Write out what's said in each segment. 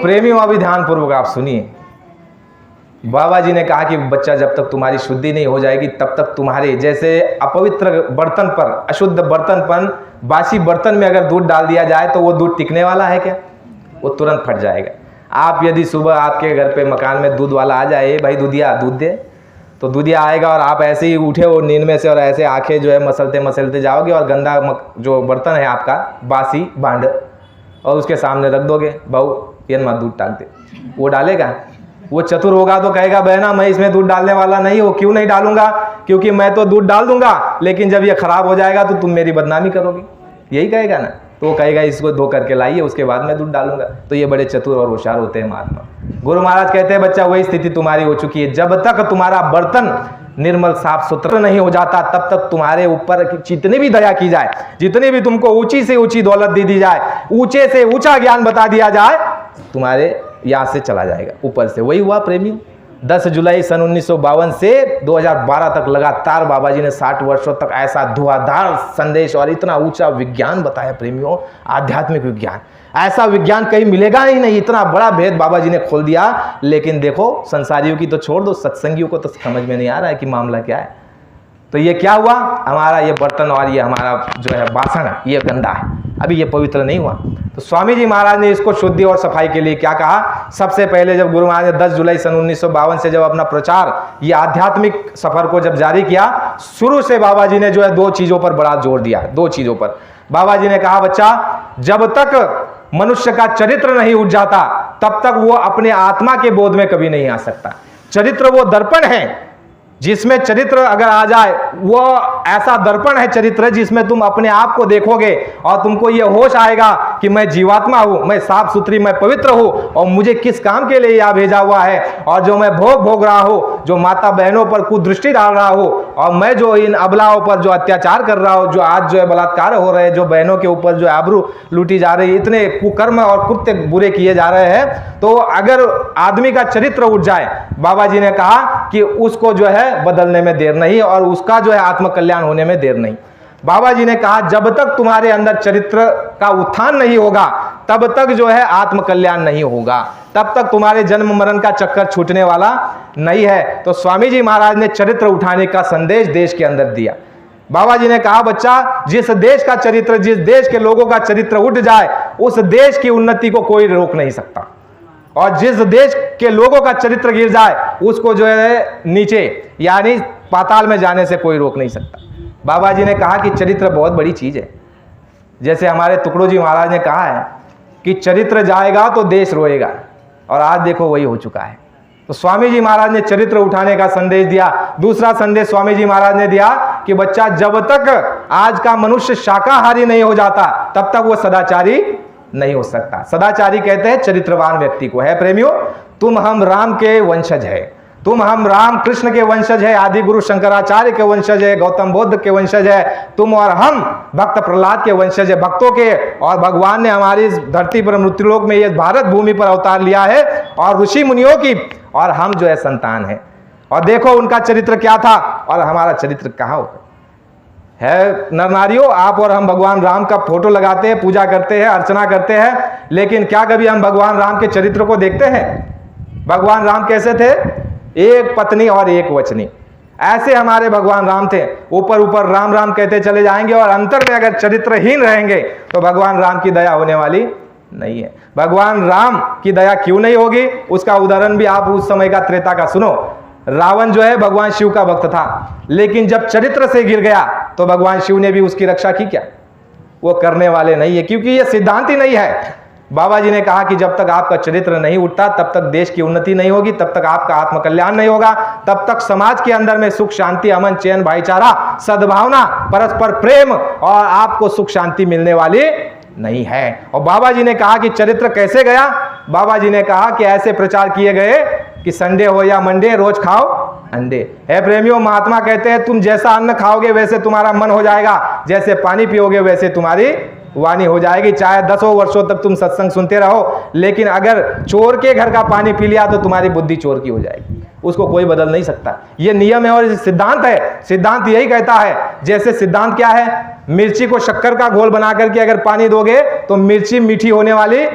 प्रेमियों अभी ध्यान पूर्वक आप सुनिए। बाबा जी ने कहा कि बच्चा जब तक तुम्हारी शुद्धि नहीं हो जाएगी तब तक तुम्हारे जैसे अपवित्र बर्तन पर, अशुद्ध बर्तन पर, बासी बर्तन में अगर दूध डाल दिया जाए तो वो दूध टिकने वाला है क्या? वो तुरंत फट जाएगा। आप यदि सुबह आपके घर पे मकान में दूध वाला आ जाए, भाई दूधिया दूध दे, तो दूधिया आएगा और आप ऐसे ही उठे हो नींद में से और ऐसे आंखें जो है मसलते मसलते जाओगे और गंदा जो बर्तन है आपका बासी भांड और उसके सामने रख दोगे, भाऊ ये मत दूध डाल दे। वो डालेगा? वो चतुर होगा तो कहेगा बहना मैं इसमें दूध डालने वाला नहीं हूँ। क्यों नहीं डालूंगा? क्योंकि मैं तो दूध डाल दूंगा, लेकिन जब ये खराब हो जाएगा तो तुम मेरी बदनामी करोगी, यही कहेगा ना। तो वो कहेगा इसको धो करके लाइए, उसके बाद मैं दूध डालूंगा। तो ये बड़े चतुर और होशियार होते हैं महात्मा। गुरु महाराज कहते हैं बच्चा वही स्थिति तुम्हारी हो चुकी है। जब तक तुम्हारा बर्तन निर्मल साफ सुथरा नहीं हो जाता तब तक तुम्हारे ऊपर जितनी भी दया की जाए, जितनी भी तुमको ऊंची से ऊंची दौलत दे दी जाए, ऊंचे से ऊंचा ज्ञान बता दिया जाए, तुम्हारे यहाँ से चला जाएगा ऊपर से। वही हुआ प्रेमियों। 10 जुलाई सन 1952 से 2012 तक लगातार बाबा जी ने 60 वर्षों तक ऐसा धुआंधार संदेश और इतना ऊंचा विज्ञान बताया प्रेमियों, आध्यात्मिक विज्ञान। ऐसा विज्ञान कहीं मिलेगा ही नहीं, इतना बड़ा भेद बाबा जी ने खोल दिया। लेकिन देखो संसारियों की तो छोड़ दो, सत्संगियों को तो समझ में नहीं आ रहा है कि मामला क्या है। तो ये क्या हुआ, हमारा ये बर्तन और ये हमारा जो है बासन ये गंदा है, अभी ये पवित्र नहीं हुआ। तो स्वामी जी महाराज ने इसको शुद्धि और सफाई के लिए क्या कहा? सबसे पहले जब गुरु महाराज ने 10 जुलाई सन 1952 से जब अपना प्रचार ये आध्यात्मिक सफर को जब जारी किया, शुरू से बाबा जी ने जो है 2 चीजों पर बड़ा जोर दिया। 2 चीजों पर बाबा जी ने कहा बच्चा जब तक मनुष्य का चरित्र नहीं उठ जाता तब तक वो अपने आत्मा के बोध में कभी नहीं आ सकता। चरित्र वो दर्पण है जिसमें चरित्र अगर आ जाए, वो ऐसा दर्पण है चरित्र जिसमें तुम अपने आप को देखोगे और तुमको ये होश आएगा कि मैं जीवात्मा हूं, मैं साफ सुथरी, मैं पवित्र हूं और मुझे किस काम के लिए यह भेजा हुआ है, और जो मैं भोग रहा हूं, जो माता बहनों पर कुदृष्टि डाल रहा हूं, और मैं जो इन अबलाओं पर जो अत्याचार कर रहा हूं, जो आज जो है बलात्कार हो रहे हैं, जो बहनों के ऊपर जो आबरू लूटी जा रही है, इतने कुकर्म और कृत्य बुरे किए जा रहे हैं। तो अगर आदमी का चरित्र उठ जाए, बाबा जी ने कहा कि उसको जो है बदलने में देर नहीं और उसका जो है आत्मकल्याण होने में देर नहीं। बाबा जी ने कहा जब तक तुम्हारे अंदर चरित्र का उत्थान नहीं होगा तब तक जो है आत्मकल्याण नहीं होगा, तब तक तुम्हारे जन्म मरण का चक्कर छूटने वाला नहीं है। तो स्वामी जी महाराज ने चरित्र उठाने का संदेश देश के अंदर दिया। बाबा जी ने कहा बच्चा जिस देश का चरित्र, जिस देश के लोगों का चरित्र उठ जाए उस देश की उन्नति को कोई रोक नहीं सकता, और जिस देश के लोगों का चरित्र गिर जाए उसको जो है नीचे यानी पाताल में जाने से कोई रोक नहीं सकता। बाबा जी ने कहा कि चरित्र बहुत बड़ी चीज है। जैसे हमारे टुकड़ो जी महाराज ने कहा है कि चरित्र जाएगा तो देश रोएगा, और आज देखो वही हो चुका है। तो स्वामी जी महाराज ने चरित्र उठाने का संदेश दिया। दूसरा संदेश स्वामी जी महाराज ने दिया कि बच्चा जब तक आज का मनुष्य शाकाहारी नहीं हो जाता तब तक वो सदाचारी नहीं हो सकता। सदाचारी कहते हैं चरित्रवान व्यक्ति को। है प्रेमियों, तुम हम राम के वंशज है, तुम हम राम कृष्ण के वंशज है, आदि गुरु शंकराचार्य के वंशज है, गौतम बुद्ध के वंशज है, तुम और हम भक्त प्रहलाद के वंशज है, भक्तों के। और भगवान ने हमारी इस धरती पर मृत्युलोक में ये भारत भूमि पर अवतार लिया है और ऋषि मुनियों की, और हम जो है संतान है। और देखो उनका चरित्र क्या था और हमारा चरित्र कहाँ होगा। है नर नारियों, आप और हम भगवान राम का फोटो लगाते हैं, पूजा करते हैं, अर्चना करते हैं, लेकिन क्या कभी हम भगवान राम के चरित्र को देखते हैं? भगवान राम कैसे थे? एक पत्नी और एक वचनी, ऐसे हमारे भगवान राम थे। ऊपर ऊपर राम राम कहते चले जाएंगे और अंतर में अगर चरित्रहीन रहेंगे तो भगवान राम की दया होने वाली नहीं है। भगवान राम की दया क्यों नहीं होगी उसका उदाहरण भी आप उस समय का त्रेता का सुनो। रावण जो है भगवान शिव का भक्त था, लेकिन जब चरित्र से गिर गया तो भगवान शिव ने भी उसकी रक्षा की क्या? वो करने वाले नहीं है, क्योंकि ये सिद्धांत ही नहीं है। बाबा जी ने कहा कि जब तक आपका चरित्र नहीं उठता तब तक देश की उन्नति नहीं होगी, तब तक आपका आत्मकल्याण नहीं होगा, तब तक समाज के अंदर में सुख शांति अमन चैन भाईचारा सद्भावना परस्पर प्रेम और आपको सुख शांति मिलने वाली नहीं है। और बाबा जी ने कहा कि चरित्र कैसे गया? बाबा जी ने कहा कि ऐसे प्रचार किए गए कि संडे हो या मंडे रोज खाओ अंडे। है प्रेमियों, महात्मा कहते हैं तुम जैसा अन्न खाओगे वैसे तुम्हारा मन हो जाएगा, जैसे पानी पियोगे वैसे तुम्हारी वाणी हो जाएगी। चाहे 10 वर्षों तक तुम सत्संग सुनते रहो, लेकिन अगर चोर के घर का पानी पी लिया तो तुम्हारी बुद्धि चोर की हो जाएगी, उसको कोई बदल नहीं सकता। ये नियम है और सिद्धांत है। सिद्धांत यही कहता है, जैसे सिद्धांत क्या है, मिर्ची को शक्कर का घोल बना करके अगर पानी दोगे तो मिर्ची मीठी होने वाली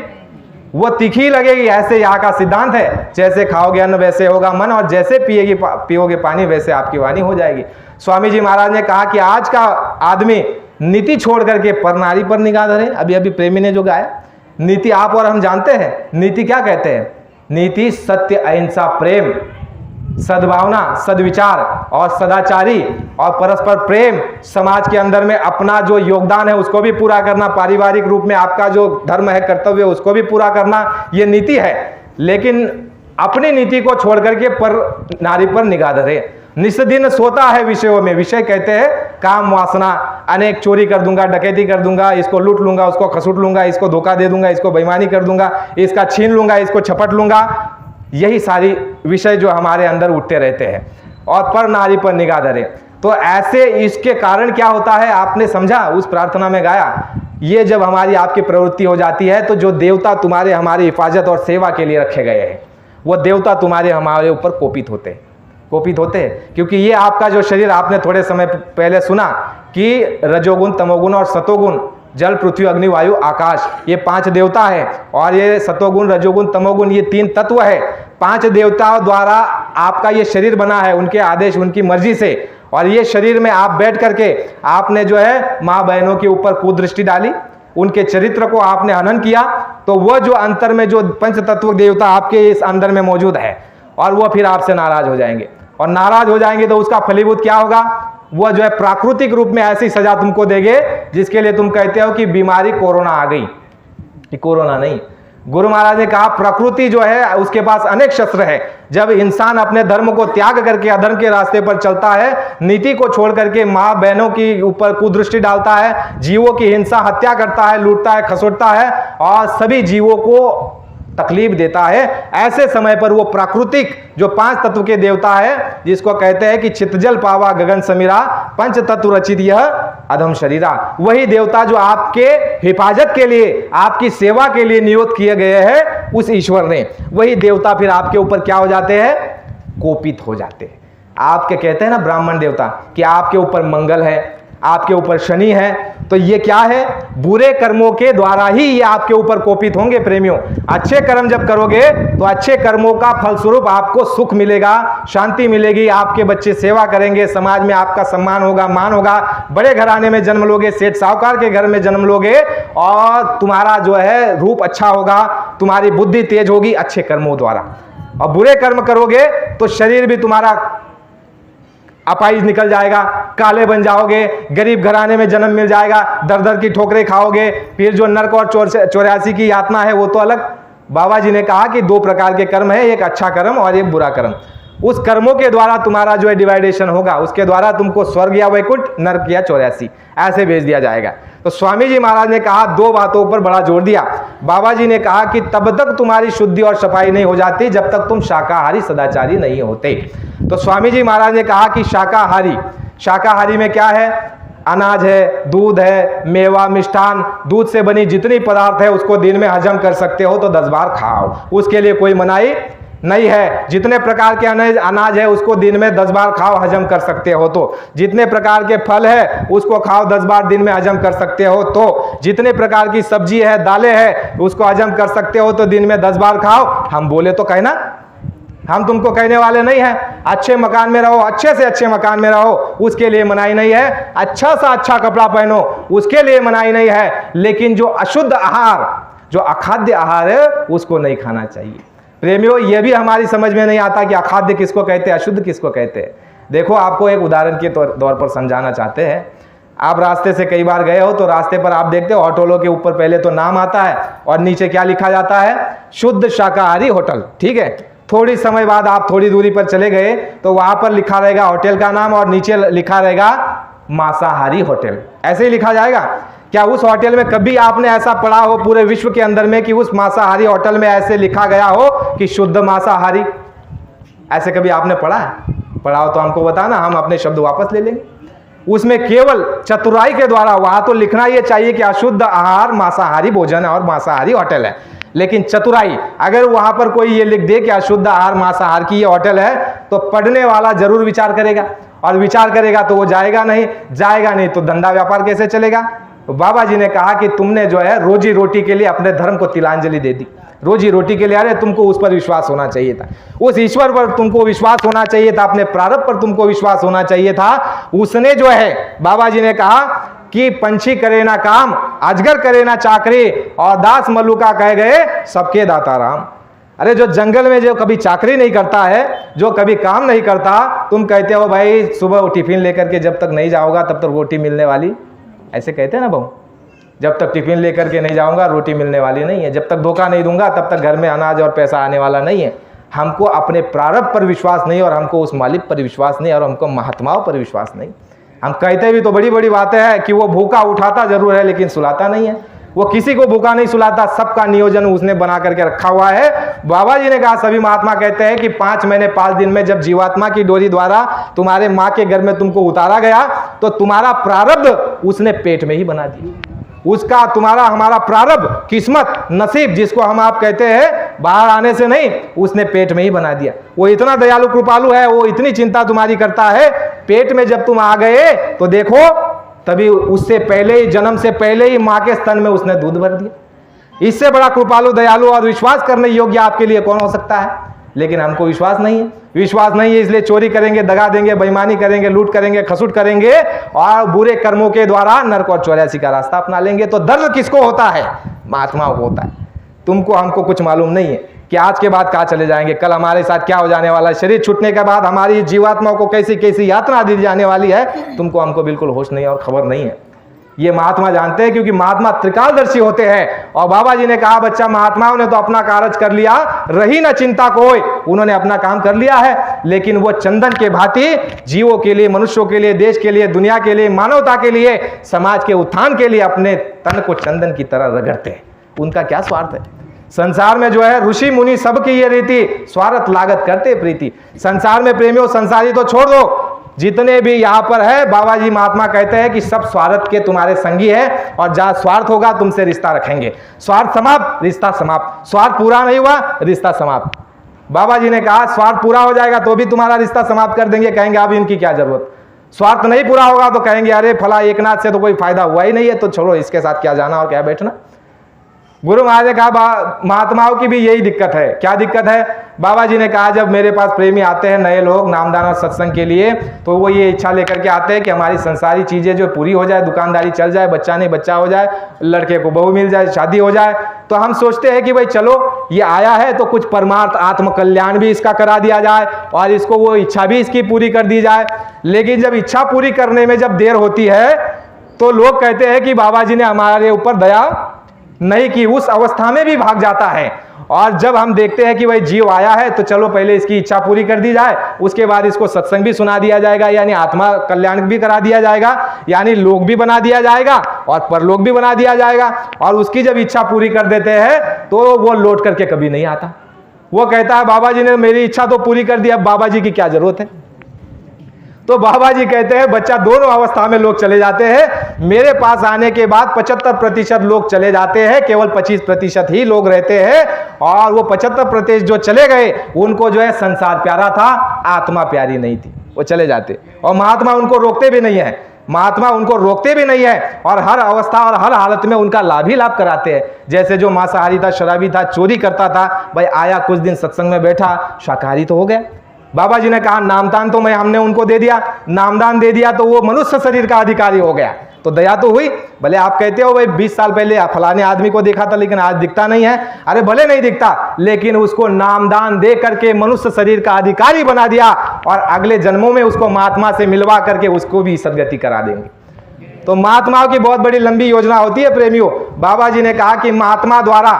वो तीखी लगेगी। ऐसे यहाँ का सिद्धांत है, जैसे खाओगे अन्न वैसे होगा मन, और जैसे पियोगे पानी वैसे आपकी वाणी हो जाएगी। स्वामी जी महाराज ने कहा कि आज का आदमी नीति छोड़ करके पर नारी पर निगाह धरे। अभी अभी प्रेमी ने जो गाया, नीति आप और हम जानते हैं नीति क्या कहते हैं। नीति सत्य, अहिंसा, प्रेम, सद्भावना, सद्विचार और सदाचारी और परस्पर प्रेम, समाज के अंदर में अपना जो योगदान है उसको भी पूरा करना, पारिवारिक रूप में आपका जो धर्म है, कर्तव्य उसको भी पूरा करना, ये नीति है। लेकिन अपनी नीति को छोड़ करके पर नारी पर निगाह धरे। निस्दिन सोता है विषयों में, विषय कहते हैं काम वासना, अनेक चोरी कर दूंगा, डकैती कर दूंगा, इसको लूट लूंगा, उसको खसूट लूंगा, इसको धोखा दे दूंगा, इसको बेईमानी कर दूंगा, इसका छीन लूंगा, इसको छपट लूंगा। यही सारी विषय जो हमारे अंदर उठते रहते हैं, और पर नारी पर निगाह धरे। तो ऐसे इसके कारण क्या होता है आपने समझा, उस प्रार्थना में गाया। ये जब हमारी आपकी प्रवृत्ति हो जाती है तो जो देवता तुम्हारे हमारी हिफाजत और सेवा के लिए रखे गए हैं, वो देवता तुम्हारे हमारे ऊपर कोपित होते हैं। क्योंकि ये आपका जो शरीर, आपने थोड़े समय पहले सुना कि रजोगुण, तमोगुण और सतोगुण, जल, पृथ्वी, अग्नि, वायु, आकाश, ये 5 देवता है। और ये सतोगुण, रजोगुण, तमोगुण, ये 3 तत्व है। 5 देवताओं द्वारा आपका ये शरीर बना है, उनके आदेश, उनकी मर्जी से। और ये शरीर में आप बैठ करके आपने जो है माँ बहनों के ऊपर कुदृष्टि डाली, उनके चरित्र को आपने हनन किया, तो वह जो अंतर में जो 5 तत्व देवता आपके इस अंदर में मौजूद है, और वह फिर आपसे नाराज हो जाएंगे। और नाराज हो जाएंगे तो उसका फलीभूत क्या होगा, वह जो है प्राकृतिक रूप में ऐसी सजा तुमको देंगे जिसके लिए तुम कहते हो कि बीमारी कोरोना आ गई। ये कोरोना नहीं, गुरु महाराज ने कहा प्रकृति जो है उसके पास अनेक शस्त्र है। जब इंसान अपने धर्म को त्याग करके अधर्म के रास्ते पर चलता है, नीति को छोड़ करके माँ बहनों के ऊपर कुदृष्टि डालता है, जीवों की हिंसा, हत्या करता है, लूटता है, खसोटता है और सभी जीवों को तकलीफ देता है, ऐसे समय पर वो प्राकृतिक जो 5 तत्व के देवता है, जिसको कहते हैं कि चितजल पावा गगन समीरा, 5 तत्व रचित यह अधम शरीरा, वही देवता जो आपके हिफाजत के लिए, आपकी सेवा के लिए नियुक्त किए गए हैं उस ईश्वर ने, वही देवता फिर आपके ऊपर क्या हो जाते हैं, कोपित हो जाते हैं। आपके कहते हैं ना ब्राह्मण देवता कि आपके ऊपर मंगल है, आपके ऊपर शनि है, तो ये क्या है, बुरे कर्मों के द्वारा ही ये आपके ऊपर कोपित होंगे। प्रेमियों, अच्छे कर्म जब करोगे तो अच्छे कर्मों का फलस्वरूप आपको सुख मिलेगा, शांति मिलेगी, आपके बच्चे सेवा करेंगे, समाज में आपका सम्मान होगा, मान होगा, बड़े घराने में जन्म लोगे, सेठ साहूकार के घर में जन्म लोगे, और तुम्हारा जो है रूप अच्छा होगा, तुम्हारी बुद्धि तेज होगी अच्छे कर्मों द्वारा। और बुरे कर्म करोगे तो शरीर भी तुम्हारा अपाइज निकल जाएगा, काले बन जाओगे, गरीब घराने में जन्म मिल जाएगा, दर दर की ठोकरें खाओगे, फिर जो नरक और 84 की यातना है वो तो अलग। बाबा जी ने कहा कि 2 प्रकार के कर्म है, एक अच्छा कर्म और एक बुरा कर्म। उस कर्मों के द्वारा तुम्हारा जो है डिवाइडेशन होगा, उसके द्वारा तुमको स्वर्ग या वैकुंठ, नरक या 84 ऐसे भेज दिया जाएगा। तो स्वामी जी महाराज ने कहा 2 बातों पर बड़ा जोर दिया। बाबा जी ने कहा कि तब तक तुम्हारी शुद्धि और सफाई नहीं हो जाती जब तक तुम शाकाहारी सदाचारी नहीं होते। तो स्वामी जी महाराज ने कहा कि शाकाहारी में क्या है, अनाज है, दूध है, मेवा, मिष्ठान, दूध से बनी जितनी पदार्थ है उसको दिन में हजम कर सकते हो तो 10 बार खाओ, उसके लिए कोई मनाही नहीं है। जितने प्रकार के अनाज है उसको दिन में 10 बार खाओ, हजम कर सकते हो तो। जितने प्रकार के फल है उसको खाओ, 10 बार दिन में हजम कर सकते हो तो। जितने प्रकार की सब्जी है, दालें है, उसको हजम कर सकते हो तो दिन में 10 बार खाओ। हम बोले तो कहना, हम तुमको कहने वाले नहीं है। अच्छे मकान में रहो, अच्छे से अच्छे मकान में रहो, उसके लिए मनाही नहीं है। अच्छा सा अच्छा कपड़ा पहनो, उसके लिए मनाही नहीं है। लेकिन जो अशुद्ध आहार, जो अखाद्य आहार है, उसको नहीं खाना चाहिए। प्रेमियों, यह भी हमारी समझ में नहीं आता कि अखाद्य किसको कहते हैं, अशुद्ध किसको कहते हैं। देखो, आपको एक उदाहरण के तौर पर समझाना चाहते हैं। आप रास्ते से कई बार गए हो तो रास्ते पर आप देखते हो होटलों के ऊपर पहले तो नाम आता है और नीचे क्या लिखा जाता है, शुद्ध शाकाहारी होटल। ठीक है, थोड़ी समय बाद आप थोड़ी दूरी पर चले गए तो वहां पर लिखा रहेगा होटल का नाम और नीचे लिखा रहेगा मांसाहारी होटल। ऐसे ही लिखा जाएगा। क्या उस होटल में कभी आपने ऐसा पढ़ा हो पूरे विश्व के अंदर में कि उस मांसाहारी होटल में ऐसे लिखा गया हो कि शुद्ध मांसाहारी? ऐसे कभी आपने पढ़ा है? पढ़ा हो तो हमको बताना, हम अपने शब्द वापस ले लेंगे। उसमें केवल चतुराई के द्वारा वहां तो लिखना ये चाहिए कि अशुद्ध आहार मांसाहारी भोजन है और मांसाहारी होटल है। लेकिन चतुराई, अगर वहां पर कोई ये लिख दे कि अशुद्ध आहार मांसाहार की ये होटल है, तो पढ़ने वाला जरूर विचार करेगा, और विचार करेगा तो वो जाएगा नहीं तो धंधा व्यापार कैसे चलेगा। तो बाबा जी ने कहा कि तुमने जो है रोजी रोटी के लिए अपने धर्म को तिलांजलि दे दी, रोजी रोटी के लिए आ रहे, तुमको उस पर विश्वास होना चाहिए था, उस ईश्वर पर तुमको विश्वास होना चाहिए था, अपने प्रारब्ध पर तुमको विश्वास होना चाहिए था। उसने जो है, बाबा जी ने कहा कि पंछी करे ना काम, अजगर करे ना चाकरी, और दास मल्लुका कह गए सबके दाता राम। अरे जो जंगल में जो कभी चाकरी नहीं करता है, जो कभी काम नहीं करता, तुम कहते हो भाई सुबह टिफिन लेकर के जब तक नहीं जाओगा तब तक रोटी मिलने वाली, ऐसे कहते हैं ना बहू, जब तक टिफिन लेकर के नहीं जाऊंगा रोटी मिलने वाली नहीं है, जब तक धोखा नहीं दूंगा तब तक घर में अनाज और पैसा आने वाला नहीं है। हमको अपने प्रारब्ध पर विश्वास नहीं, और हमको उस मालिक पर विश्वास नहीं, और हमको महात्माओं पर विश्वास नहीं। हम कहते भी तो बड़ी बड़ी बातें हैं कि वो भूखा उठाता जरूर है लेकिन सुलाता नहीं है, वो किसी को भूखा नहीं सुलाता, सबका नियोजन उसने बना करके रखा हुआ है। बाबा जी ने कहा, सभी महात्मा कहते हैं कि 5 महीने 5 दिन में जब जीवात्मा की डोरी द्वारा तुम्हारे माँ के घर में तुमको उतारा गया तो तुम्हारा प्रारब्ध उसने पेट में ही बना दिया। उसका तुम्हारा हमारा प्रारब्ध, किस्मत, नसीब जिसको हम आप कहते हैं बाहर आने से नहीं, उसने पेट में ही बना दिया। वो इतना दयालु कृपालु है, वो इतनी चिंता तुम्हारी करता है। पेट में जब तुम आ गए तो देखो, तभी उससे पहले ही, जन्म से पहले ही मां के स्तन में उसने दूध भर दिया। इससे बड़ा कृपालु, दयालु और विश्वास करने योग्य आपके लिए कौन हो सकता है? लेकिन हमको विश्वास नहीं है। विश्वास नहीं है इसलिए चोरी करेंगे, दगा देंगे, बेईमानी करेंगे, लूट करेंगे, खसूट करेंगे, और बुरे कर्मों के द्वारा नरक और 84 का रास्ता अपना लेंगे। तो दर्द किसको होता है? महात्माओं को होता है। तुमको हमको कुछ मालूम नहीं है कि आज के बाद कहाँ चले जाएंगे, कल हमारे साथ क्या हो जाने वाला है, शरीर छूटने के बाद हमारी जीवात्माओं को कैसी कैसी यातना दी जाने वाली है, तुमको हमको बिल्कुल होश नहीं और खबर नहीं है। ये महात्मा जानते हैं, क्योंकि महात्मा त्रिकालदर्शी होते हैं। और बाबा जी ने कहा, बच्चा महात्माओं ने तो अपना कार्य कर लिया, रही ना चिंता कोई, उन्होंने अपना काम कर लिया है। लेकिन वो चंदन के भांति जीवों के लिए, मनुष्यों के लिए, देश के लिए, दुनिया के लिए, मानवता के लिए, समाज के उत्थान के लिए अपने तन को चंदन की तरह रगड़ते हैं। उनका क्या स्वार्थ है? संसार में जो है ऋषि मुनि सबकी ये रीति, स्वार्थ लागत करते प्रीति। संसार में प्रेमियों, संसारी तो छोड़ दो, जितने भी यहाँ पर है, बाबा जी महात्मा कहते हैं कि सब स्वार्थ के तुम्हारे संगी है, और जहाँ स्वार्थ होगा तुमसे रिश्ता रखेंगे। स्वार्थ समाप्त, रिश्ता समाप्त। स्वार्थ पूरा नहीं हुआ, रिश्ता समाप्त। बाबा जी ने कहा, स्वार्थ पूरा हो जाएगा तो भी तुम्हारा रिश्ता समाप्त कर देंगे, कहेंगे अब इनकी क्या जरूरत। स्वार्थ नहीं पूरा होगा तो कहेंगे अरे फला एकनाथ से तो कोई फायदा हुआ ही नहीं है, तो छोड़ो, इसके साथ क्या जाना और क्या बैठना। गुरु महाराज ने कहा, महात्माओं की भी यही दिक्कत है। क्या दिक्कत है? बाबा जी ने कहा, जब मेरे पास प्रेमी आते हैं, नए लोग नामदान और सत्संग के लिए, तो वो ये इच्छा लेकर के आते हैं कि हमारी संसारी चीजें जो पूरी हो जाए, दुकानदारी चल जाए, बच्चा नहीं बच्चा हो जाए, लड़के को बहू मिल जाए, शादी हो जाए। तो हम सोचते हैं कि भाई चलो ये आया है तो कुछ परमार्थ आत्म कल्याण भी इसका करा दिया जाए, और इसको वो इच्छा भी इसकी पूरी कर दी जाए। लेकिन जब इच्छा पूरी करने में जब देर होती है तो लोग कहते हैं कि बाबा जी ने हमारे ऊपर दया नहीं की, उस अवस्था में भी भाग जाता है। और जब हम देखते हैं कि भाई जीव आया है तो चलो पहले इसकी इच्छा पूरी कर दी जाए, उसके बाद इसको सत्संग भी सुना दिया जाएगा, यानी आत्मा कल्याण भी करा दिया जाएगा, यानी लोग भी बना दिया जाएगा और परलोक भी बना दिया जाएगा। और उसकी जब इच्छा पूरी कर देते हैं तो वो लौट करके कभी नहीं आता। वो कहता है बाबा जी ने मेरी इच्छा तो पूरी कर दी, अब बाबा जी की क्या जरूरत है। तो बाबा जी कहते हैं, बच्चा दोनों अवस्था में लोग चले जाते हैं। मेरे पास आने के बाद 75% लोग चले जाते हैं, केवल 25% ही लोग रहते हैं। और वो 75% जो चले गए, उनको जो है संसार प्यारा था, आत्मा प्यारी नहीं थी, वो चले जाते। और महात्मा उनको रोकते भी नहीं है, महात्मा उनको रोकते भी नहीं है, और हर अवस्था और हर हालत में उनका लाभ ही लाभ कराते हैं। जैसे जो मांसाहारी था, शराबी था, चोरी करता था, भाई आया कुछ दिन सत्संग में बैठा, शाकाहारी तो हो गया। बाबा जी ने कहा, नामदान तो हमने उनको दे दिया, नामदान दे दिया तो वो मनुष्य शरीर का अधिकारी हो गया, तो दया तो हुई। भले आप कहते हो भाई 20 साल पहले फलाने आदमी को देखा था लेकिन आज दिखता नहीं है, अरे भले नहीं दिखता, लेकिन उसको नामदान दे करके मनुष्य शरीर का अधिकारी बना दिया, और अगले जन्मों में उसको महात्मा से मिलवा करके उसको भी सदगति करा देंगे। तो महात्माओं की बहुत बड़ी लंबी योजना होती है प्रेमियों। बाबा जी ने कहा कि महात्मा द्वारा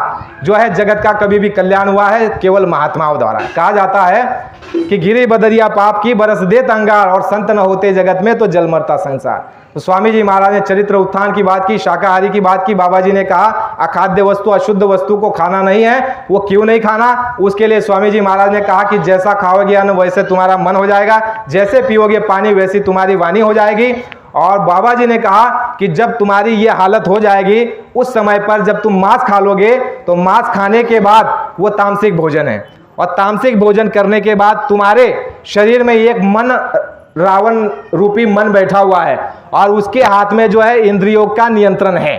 जो है जगत का कभी भी कल्याण हुआ है, केवल महात्माओं द्वारा। कहा जाता है कि गिरी बदरिया पाप की बरस देत अंगार, और संत न होते जगत में तो जल मरता संसार। तो स्वामी जी महाराज ने चरित्र उत्थान की बात की, शाकाहारी की बात की। बाबा जी ने कहा अखाद्य वस्तु, अशुद्ध वस्तु को खाना नहीं है। वो क्यों नहीं खाना? उसके लिए स्वामी जी महाराज ने कहा कि जैसा खाओगे अन्न वैसे तुम्हारा मन हो जाएगा, जैसे पियोगे पानी वैसी तुम्हारी वाणी हो जाएगी। और बाबा जी ने कहा कि जब तुम्हारी ये हालत हो जाएगी, उस समय पर जब तुम मांस खा लोगे, तो मांस खाने के बाद वो तामसिक भोजन है, और तामसिक भोजन करने के बाद तुम्हारे शरीर में एक मन, रावण रूपी मन बैठा हुआ है, और उसके हाथ में जो है इंद्रियों का नियंत्रण है।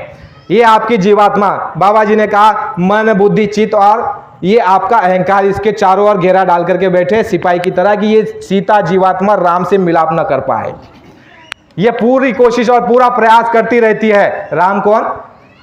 ये आपकी जीवात्मा, बाबा जी ने कहा मन बुद्धि चित्त और ये आपका अहंकार, इसके चारों ओर घेरा डाल करके बैठे सिपाही की तरह कि ये सीता जीवात्मा राम से मिलाप न कर पाए। ये पूरी कोशिश और पूरा प्रयास करती रहती है। राम कौन?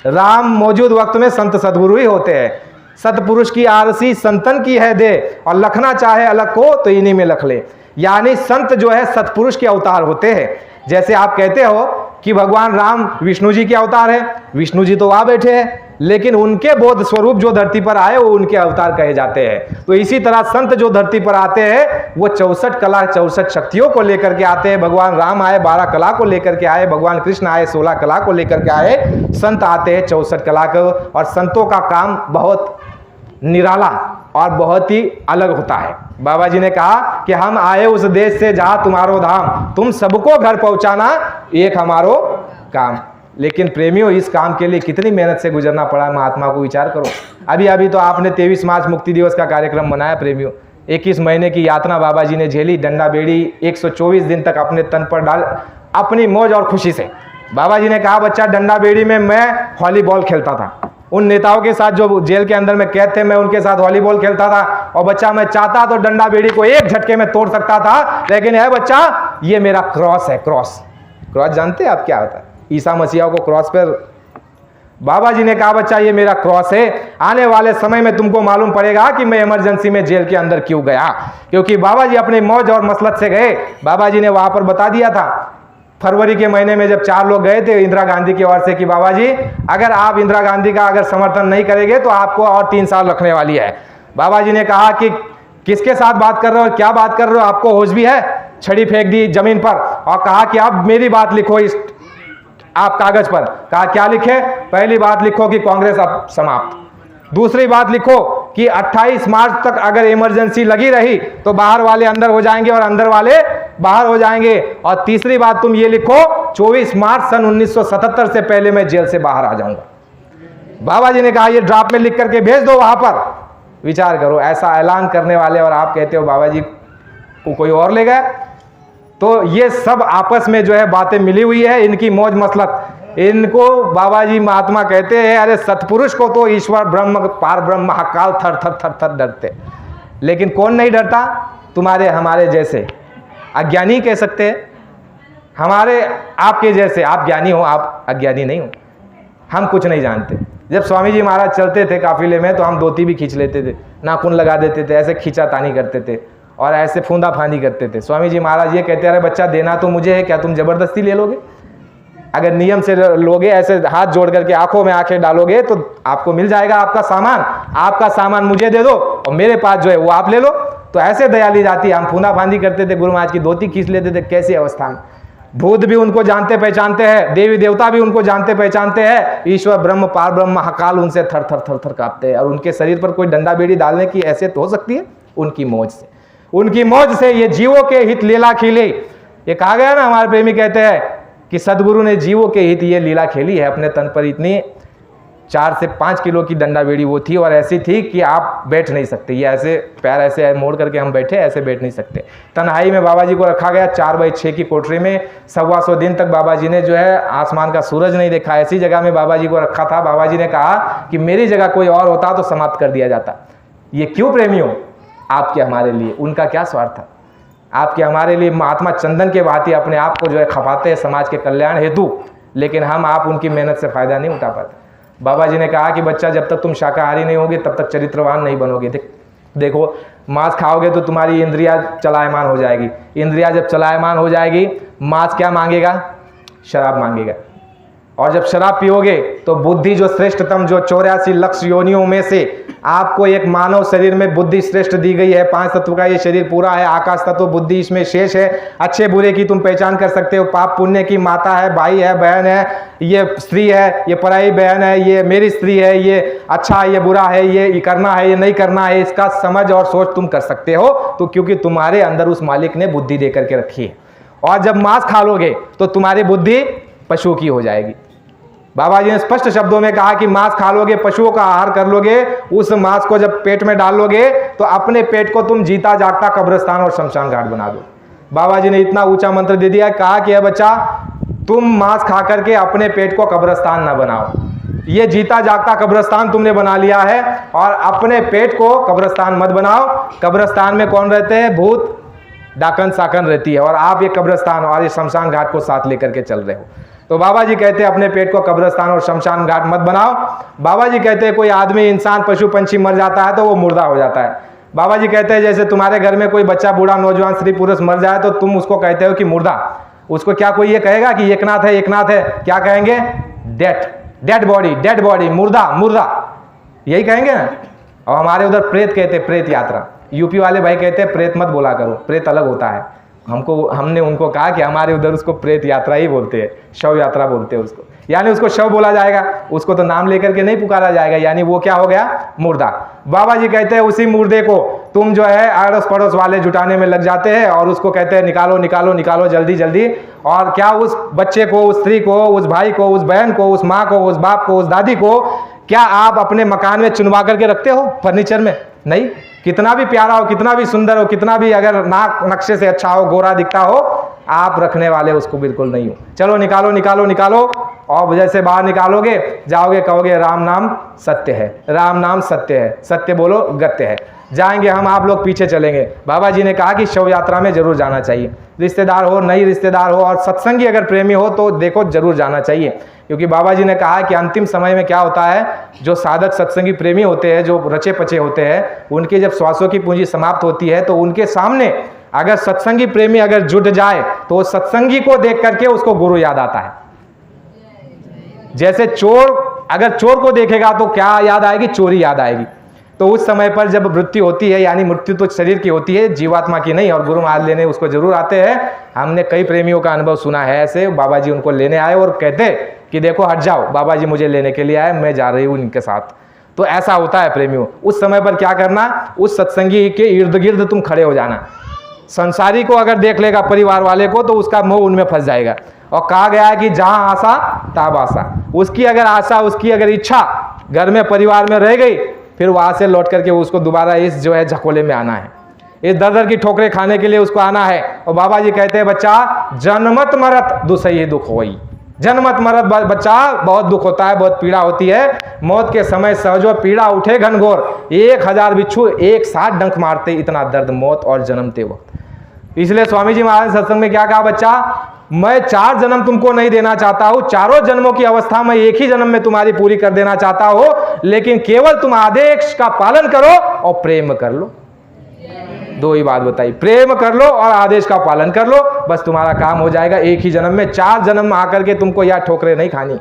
राम मौजूद वक्त में संत सदगुरु ही होते हैं। सतपुरुष की आरसी संतन की है दे, और लखना चाहे अलग को तो इन्हीं में लख ले। यानी संत जो है सतपुरुष के अवतार होते हैं। जैसे आप कहते हो कि भगवान राम विष्णु जी के अवतार है, विष्णु जी तो वहां बैठे हैं, लेकिन उनके बोध स्वरूप जो धरती पर आए वो उनके अवतार कहे जाते हैं। तो इसी तरह संत जो धरती पर आते हैं वो 64 कला 64 शक्तियों को लेकर के आते हैं। भगवान राम आए 12 कला को लेकर के आए, भगवान कृष्ण आए 16 कला को लेकर के आए, संत आते हैं 64 कला को। और संतों का काम बहुत निराला और बहुत ही अलग होता है। बाबा जी ने कहा कि हम आए उस देश से जहां तुम्हारो धाम, तुम सबको घर पहुंचाना एक हमारो काम। लेकिन प्रेमियों, इस काम के लिए कितनी मेहनत से गुजरना पड़ा महात्मा को विचार करो। अभी अभी तो आपने 23 मार्च मुक्ति दिवस का कार्यक्रम मनाया प्रेमियों। 21 महीने की यातना बाबा जी ने झेली, डंडा बेड़ी 124 दिन तक अपने तन पर डाल, अपनी मौज और खुशी से। बाबा जी ने कहा बच्चा डंडा बेड़ी में मैं वॉलीबॉल खेलता था, उन नेताओं के साथ जो जेल के अंदर में कैद थे मैं उनके साथ वॉलीबॉल खेलता था, और बच्चा मैं चाहता तो डंडा बेड़ी को एक झटके में तोड़ सकता था, लेकिन है बच्चा ये मेरा क्रॉस है। क्रॉस, क्रॉस जानते हैं आप क्या होता है? ईसा मसीहा को क्रॉस पर बाबा जी ने कहा बच्चा ये मेरा क्रॉस है। आने वाले समय में तुमको मालूम पड़ेगा कि मैं इमरजेंसी में जेल के अंदर क्यों गया, क्योंकि बाबा जी अपने मौज और मसलत से गए। बाबा जी ने वहां पर बता दिया था फरवरी के महीने में जब 4 लोग गए थे इंदिरा गांधी की ओर से कि बाबा जी अगर आप इंदिरा गांधी का अगर समर्थन नहीं करेंगे तो आपको और 3 साल रखने वाली है। बाबा जी ने कहा कि किसके साथ बात कर रहे हो, क्या बात कर रहे हो, आपको होश भी है? छड़ी फेंक दी जमीन पर और कहा कि आप मेरी बात लिखो इस आप कागज पर। कहा क्या लिखे? पहली बात लिखो कि कांग्रेस अब समाप्त, दूसरी बात लिखो कि 28 मार्च तक अगर इमरजेंसी लगी रही तो बाहर वाले अंदर हो जाएंगे और अंदर वाले बाहर हो जाएंगे, और तीसरी बात तुम ये लिखो 24 मार्च सन 1977 से पहले मैं जेल से बाहर आ जाऊंगा। बाबा जी ने कहा ये ड्राफ्ट में लिख करके भेज दो वहां पर। विचार करो, ऐसा ऐलान करने वाले और आप कहते हो बाबा जी को कोई और ले गया। तो ये सब आपस में जो है बातें मिली हुई है, इनकी मौज मसलत। इनको बाबा जी महात्मा कहते हैं अरे सतपुरुष को तो ईश्वर ब्रह्म पार ब्रह्म महाकाल थर थर थर थर डरते, लेकिन कौन नहीं डरता? तुम्हारे हमारे जैसे अज्ञानी कह सकते हैं, हमारे आपके जैसे। आप ज्ञानी हो, आप अज्ञानी नहीं हो। हम कुछ नहीं जानते। जब स्वामी जी महाराज चलते थे काफिले में तो हम धोती भी खींच लेते थे, नाखून लगा देते थे, ऐसे खींचातानी करते थे और ऐसे फूंदा फांदी करते थे। स्वामी जी महाराज ये कहते अरे बच्चा देना तो मुझे है, क्या तुम जबरदस्ती ले लोगे? अगर नियम से लोगे, ऐसे हाथ जोड़ करके आंखों में आंखें डालोगे तो आपको मिल जाएगा आपका सामान। आपका सामान मुझे दे दो और मेरे पास जो है वो आप ले लो। तो ऐसे दया ली जाती है। हम फूंदा फांदी करते थे, गुरु महाराज की धोती खींच लेते थे। कैसी अवस्था में! भूत भी उनको जानते पहचानते हैं, देवी देवता भी उनको जानते पहचानते हैं, ईश्वर ब्रह्म पार ब्रह्म महाकाल उनसे थर थर थर थर कांपते हैं। और उनके शरीर पर कोई डंडा बेड़ी डालने की हैसियत हो सकती है? उनकी मौज से, उनकी मौज से ये जीवों के हित लीला खेली। ये कहा गया ना, हमारे प्रेमी कहते हैं कि सदगुरु ने जीवों के हित ये लीला खेली है। अपने तन पर इतनी 4 से 5 किलो की डंडा बेड़ी वो थी, और ऐसी थी कि आप बैठ नहीं सकते। ये ऐसे पैर ऐसे मोड़ करके हम बैठे, ऐसे बैठ नहीं सकते। तन्हाई में बाबा जी को रखा गया 4x6 की कोठरी में। 125 दिन तक बाबा जी ने जो है आसमान का सूरज नहीं देखा। ऐसी जगह में बाबा जी को रखा था। बाबा जी ने कहा कि मेरी जगह कोई और होता तो समाप्त कर दिया जाता। ये क्यों प्रेमियों? आपके हमारे लिए। उनका क्या स्वार्थ था? आपके हमारे लिए महात्मा चंदन के भांति अपने आप को जो है खपाते हैं समाज के कल्याण हेतु, लेकिन हम आप उनकी मेहनत से फायदा नहीं उठा पाते। बाबा जी ने कहा कि बच्चा जब तक तुम शाकाहारी नहीं होगे तब तक चरित्रवान नहीं बनोगे। देखो, मांस खाओगे तो तुम्हारी इंद्रिया चलायमान हो जाएगी। इंद्रिया जब चलायमान हो जाएगी, मांस क्या मांगेगा? शराब मांगेगा। और जब शराब पियोगे तो बुद्धि जो श्रेष्ठतम, जो 84 लाख योनियों में से आपको एक मानव शरीर में बुद्धि श्रेष्ठ दी गई है। 5 तत्व का ये शरीर पूरा है। आकाश तत्व बुद्धि इसमें शेष है। अच्छे बुरे की तुम पहचान कर सकते हो। पाप पुण्य की माता है, भाई है, बहन है, ये स्त्री है, ये पराई बहन है, ये मेरी स्त्री है, ये अच्छा है, ये बुरा है, ये करना है, ये नहीं करना है, इसका समझ और सोच तुम कर सकते हो। तो क्योंकि तुम्हारे अंदर उस मालिक ने बुद्धि दे करके रखी है। और जब मांस खा लोगे तो तुम्हारी बुद्धि पशु की हो जाएगी। बाबा जी ने स्पष्ट शब्दों में कहा कि मांस खा लोगे, पशुओं का आहार कर लोगे, उस मांस को जब पेट में डाल लोगे तो अपने पेट को तुम जीता जागता कब्रिस्तान और शमशान घाट बना दो। बाबा जी ने इतना ऊंचा मंत्र दे दिया, कहा कि बच्चा तुम मांस खा करके अपने पेट को कब्रिस्तान ना बनाओ, ये जीता जागता कब्रिस्तान तुमने बना लिया है, और अपने पेट को कब्रिस्तान मत बनाओ। कब्रिस्तान में कौन रहते हैं? भूत, डाकन साकन रहती है, और आप ये कब्रिस्तान और ये शमशान घाट को साथ लेकर के चल रहे हो। तो बाबा जी कहते हैं अपने पेट को कब्रिस्तान और शमशान घाट मत बनाओ। बाबा जी कहते हैं कोई आदमी, इंसान, पशु पंछी मर जाता है तो वो मुर्दा हो जाता है। बाबा जी कहते हैं जैसे तुम्हारे घर में कोई बच्चा, बूढ़ा, नौजवान, स्त्री पुरुष मर जाए तो तुम उसको कहते हो कि मुर्दा। उसको क्या कोई ये कहेगा कि एकनाथ है, एकनाथ है? क्या कहेंगे? डेड बॉडी, मुर्दा, मुर्दा, यही कहेंगे ना। और हमारे उधर प्रेत कहते हैं, प्रेत यात्रा। यूपी वाले भाई कहते हैं प्रेत मत बोला करो, प्रेत अलग होता है। हमने उनको कहा कि हमारे उधर उसको प्रेत यात्रा ही बोलते हैं, शव यात्रा बोलते हैं उसको, यानी उसको शव बोला जाएगा, उसको तो नाम लेकर के नहीं पुकारा जाएगा, यानी वो क्या हो गया? मुर्दा। बाबा जी कहते हैं उसी मुर्दे को तुम जो है अड़ोस पड़ोस वाले जुटाने में लग जाते हैं, और उसको कहते हैं निकालो निकालो निकालो जल्दी जल्दी। और क्या उस बच्चे को, उस स्त्री को, उस भाई को, उस बहन को, उस माँ को, उस बाप को, उस दादी को क्या आप अपने मकान में चुनवा करके रखते हो? फर्नीचर में नहीं। कितना भी प्यारा हो, कितना भी सुंदर हो, कितना भी अगर नाक नक्शे से अच्छा हो, गोरा दिखता हो, आप रखने वाले उसको बिल्कुल नहीं हो। चलो निकालो निकालो निकालो, और जैसे बाहर निकालोगे जाओगे, कहोगे राम नाम सत्य है, राम नाम सत्य है, सत्य बोलो गत्य है। जाएंगे हम, आप लोग पीछे चलेंगे। बाबा जी ने कहा कि शव यात्रा में जरूर जाना चाहिए। रिश्तेदार हो, नई रिश्तेदार हो, और सत्संगी अगर प्रेमी हो तो देखो जरूर जाना चाहिए, क्योंकि बाबा जी ने कहा कि अंतिम समय में क्या होता है, जो साधक सत्संगी प्रेमी होते हैं, जो रचे पचे होते हैं, उनके जब श्वासों की पूंजी समाप्त होती है तो उनके सामने अगर सत्संगी प्रेमी अगर जुट जाए तो सत्संगी को देख करके उसको गुरु याद आता है। जैसे चोर अगर चोर को देखेगा तो क्या याद आएगी? चोरी याद आएगी। तो उस समय पर जब मृत्यु होती है, यानी मृत्यु तो शरीर की होती है, जीवात्मा की नहीं, और गुरु महाराज लेने उसको जरूर आते हैं। हमने कई प्रेमियों का अनुभव सुना है ऐसे, बाबा जी उनको लेने आए और कहते कि देखो हट जाओ, बाबा जी मुझे लेने के लिए आए, मैं जा रही हूँ इनके साथ। तो ऐसा होता है प्रेमियों। उस समय पर क्या करना, उस सत्संगी के इर्द गिर्द तुम खड़े हो जाना। संसारी को अगर देख लेगा, परिवार वाले को, तो उसका मोह उनमें फंस जाएगा। और कहा गया है कि जहां आशा ताब आशा, उसकी अगर आशा, उसकी अगर इच्छा घर में परिवार में रह गई, फिर वहां से लौट करके उसको दोबारा इस जो है झकोले में आना है, इस दर दर की ठोकरें खाने के लिए उसको आना है। और बाबा जी कहते हैं बच्चा जन्मत मरत दुसही दुख होई। जन्मत मरत बच्चा बहुत दुख होता है, बहुत पीड़ा होती है। मौत के समय सहजो पीड़ा उठे घनघोर, 1000 बिच्छू एक साथ डंक मारते, इतना दर्द मौत और जन्मते वक्त। इसलिए स्वामी जी महाराज सत्संग में क्या कहा, बच्चा मैं 4 जन्म तुमको नहीं देना चाहता हूं, चारों जन्मों की अवस्था मैं एक ही जन्म में तुम्हारी पूरी कर देना चाहता हूं, लेकिन केवल तुम आदेश का पालन करो और प्रेम कर लो। 2 ही बात बताई, प्रेम कर लो और आदेश का पालन कर लो, बस तुम्हारा काम हो जाएगा एक ही जन्म में। 4 जन्म आकर के तुमको यह ठोकरे नहीं खानी।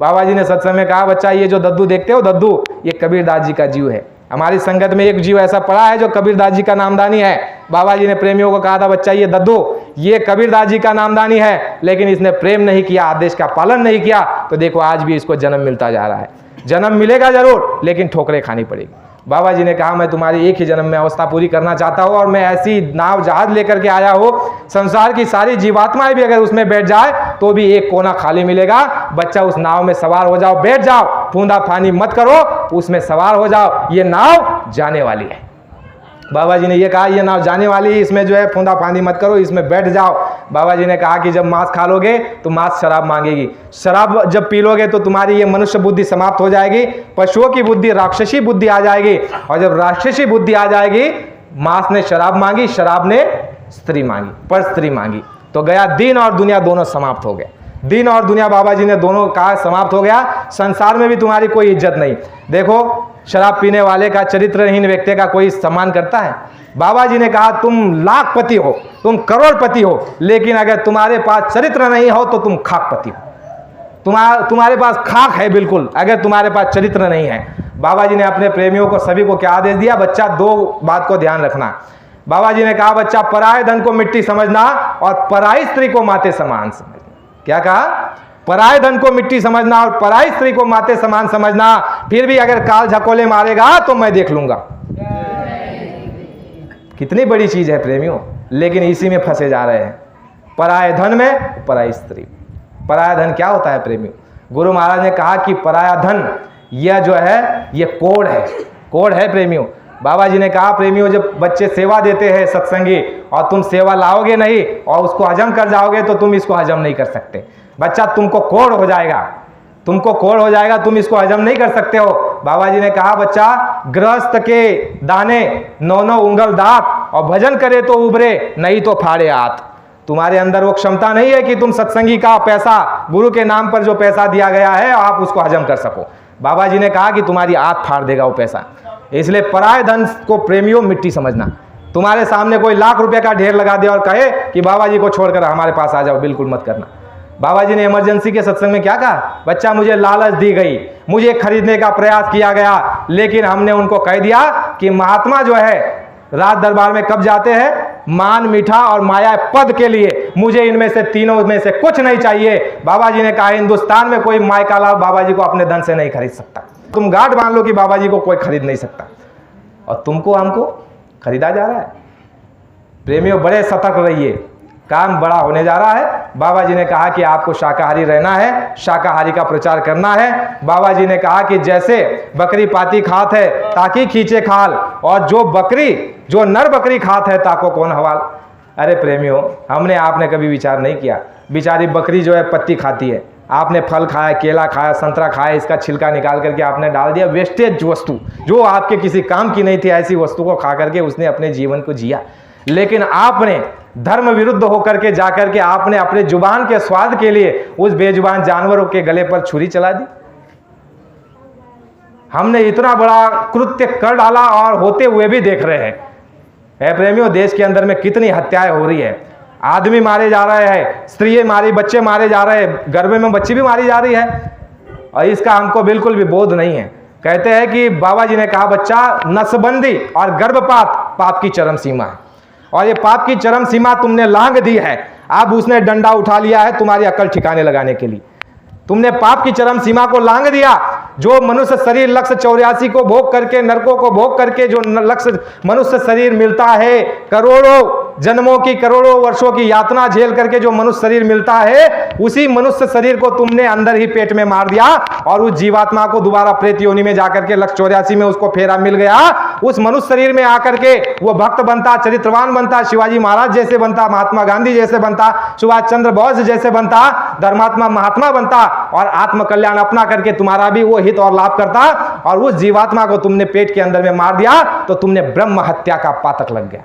बाबा जी ने सत्संग में कहा बच्चा ये जो दद्दू देखते हो, दद्दू ये कबीरदास जी का जीव है। हमारी संगत में एक जीव ऐसा पड़ा है जो कबीरदास जी का नामदानी है। बाबा जी ने प्रेमियों को कहा था बच्चा ये दद्दू ये कबीरदास जी का नामदानी है, लेकिन इसने प्रेम नहीं किया, आदेश का पालन नहीं किया, तो देखो आज भी इसको जन्म मिलता जा रहा है। जन्म मिलेगा जरूर, लेकिन ठोकरें खानी पड़ेगी। बाबा जी ने कहा मैं तुम्हारी एक ही जन्म में अवस्था पूरी करना चाहता हूँ, और मैं ऐसी नाव जहाज लेकर के आया हूँ, संसार की सारी जीवात्माएं भी अगर उसमें बैठ जाए तो भी एक कोना खाली मिलेगा। बच्चा उस नाव में सवार हो जाओ, बैठ जाओ, फूंदा फानी मत करो, उसमें सवार हो जाओ। ये नाव जाने वाली है। बाबा जी ने ये कहा ये नाव जाने वाली है, इसमें जो है फूंदा फांदी मत करो, इसमें बैठ जाओ। बाबा जी ने कहा कि जब मांस खा लोगे तो मांस शराब मांगेगी, शराब जब पी लोगे तो तुम्हारी ये मनुष्य बुद्धि समाप्त हो जाएगी, पशुओं की बुद्धि राक्षसी बुद्धि आ जाएगी, और जब राक्षसी बुद्धि आ जाएगी, मांस ने शराब मांगी, शराब ने स्त्री मांगी, पर स्त्री मांगी, तो गया दिन और दुनिया दोनों समाप्त हो गए। दिन और दुनिया बाबा जी ने दोनों कहा समाप्त हो गया। संसार में भी तुम्हारी कोई इज्जत नहीं। देखो शराब पीने वाले का, चरित्रहीन व्यक्ति का कोई सम्मान करता है? बाबा जी ने कहा तुम लाखपति हो, तुम करोड़पति हो, लेकिन अगर तुम्हारे पास चरित्र नहीं हो तो तुम खाकपति हो। तुम्हारे पास खाक है बिल्कुल, अगर तुम्हारे पास चरित्र नहीं है। बाबा जी ने अपने प्रेमियों को सभी को क्या आदेश दिया, बच्चा 2 बात को ध्यान रखना। बाबा जी ने कहा बच्चा पराये धन को मिट्टी समझना और पराई स्त्री को माते समान समझना। क्या कहा? पराये धन को मिट्टी समझना और पराई स्त्री को माते समान समझना। फिर भी अगर काल झकोले मारेगा तो मैं देख लूंगा। कितनी बड़ी चीज है प्रेमियों, लेकिन इसी में फंसे जा रहे हैं। पराये धन में पराई स्त्री। पराया धन क्या होता है प्रेमियों? गुरु महाराज ने कहा कि पराया धन यह जो है ये कोड है, कोड है प्रेमियों। बाबा जी ने कहा प्रेमियों जब बच्चे सेवा देते हैं सत्संगी और तुम सेवा लाओगे नहीं और उसको हजम कर जाओगे तो तुम इसको हजम नहीं कर सकते। बच्चा तुमको कोड़ हो जाएगा, तुमको कोढ़ हो जाएगा, तुम इसको हजम नहीं कर सकते हो। बाबा जी ने कहा बच्चा, गृहस्थ के दाने 9 उंगल दांत, और भजन करे तो उबरे, नहीं तो फाड़े हाथ। तुम्हारे अंदर वो क्षमता नहीं है कि तुम सत्संगी का पैसा, गुरु के नाम पर जो पैसा दिया गया है, आप उसको हजम कर सको। बाबा जी ने कहा कि तुम्हारी हाथ फाड़ देगा वो पैसा। इसलिए पराय धन को प्रेमियों मिट्टी समझना। तुम्हारे सामने कोई लाख रुपए का ढेर लगा दे और कहे कि बाबा जी को छोड़कर हमारे पास आ जाओ, बिल्कुल मत करना। बाबा जी ने इमरजेंसी के सत्संग में क्या कहा, बच्चा मुझे लालच दी गई, मुझे खरीदने का प्रयास किया गया, लेकिन हमने उनको कह दिया कि महात्मा जो है राज दरबार में कब जाते हैं, मान, मीठा और माया पद के लिए। मुझे इनमें से तीनों में से कुछ नहीं चाहिए। बाबा जी ने कहा हिंदुस्तान में कोई माय का लाभ बाबा जी को अपने धन से नहीं खरीद सकता। तुम गांठ बांध लो कि बाबा जी को कोई खरीद नहीं सकता, और तुमको हमको खरीदा जा रहा है। प्रेमियों बड़े सतर्क रहिए, काम बड़ा होने जा रहा है। बाबा जी ने कहा कि आपको शाकाहारी रहना है, शाकाहारी का प्रचार करना है। बाबा जी ने कहा कि जैसे बकरी पाती खात है ताकि खींचे खाल, और जो नर बकरी खात है ताको कौन हवाल। अरे प्रेमियों, हमने आपने कभी विचार नहीं किया, बेचारी बकरी जो है पत्ती खाती है, आपने फल खाया, केला खाया, संतरा खाया, इसका छिलका निकाल करके आपने डाल दिया। वेस्टेज वस्तु जो आपके किसी काम की नहीं थी, ऐसी वस्तु को खा करके उसने अपने जीवन को जिया। लेकिन आपने धर्म विरुद्ध होकर के जाकर के आपने अपने जुबान के स्वाद के लिए उस बेजुबान जानवरों के गले पर छुरी चला दी। हमने इतना बड़ा कृत्य कर डाला और होते हुए भी देख रहे हैं। प्रेमियों, देश के अंदर में कितनी हत्याएं हो रही है, आदमी मारे जा रहे हैं, स्त्रियां मारी, बच्चे मारे जा रहे हैं, गर्भ में बच्ची भी मारी जा रही है, और इसका हमको बिल्कुल भी बोध नहीं है। कहते हैं कि बाबा जी ने कहा बच्चा, नसबंदी और गर्भपात पाप की चरम सीमा है, और ये पाप की चरम सीमा तुमने लांघ दी है। अब उसने डंडा उठा लिया है तुम्हारी अकल ठिकाने लगाने के लिए। तुमने पाप की चरम सीमा को लांघ दिया। जो मनुष्य शरीर लक्ष्य 84 को भोग करके, नरकों को भोग करके जो लक्ष्य मनुष्य शरीर मिलता है, करोड़ों जन्मों की, करोड़ों वर्षों की यातना झेल करके जो मनुष्य शरीर मिलता है, उसी मनुष्य शरीर को तुमने अंदर ही पेट में मार दिया, और उस जीवात्मा को दोबारा प्रेत योनि में जाकर के लक्ष्य 84 में उसको फेरा मिल गया। उस मनुष्य शरीर में आकर के वो भक्त बनता, चरित्रवान बनता, शिवाजी महाराज जैसे बनता, महात्मा गांधी जैसे बनता, सुभाष चंद्र बोस जैसे बनता, धर्मात्मा महात्मा बनता, और आत्म कल्याण अपना करके तुम्हारा भी वो हित और लाभ करता। और उस जीवात्मा को तुमने पेट के अंदर में मार दिया तो तुमने ब्रह्म हत्या का पातक लग गया।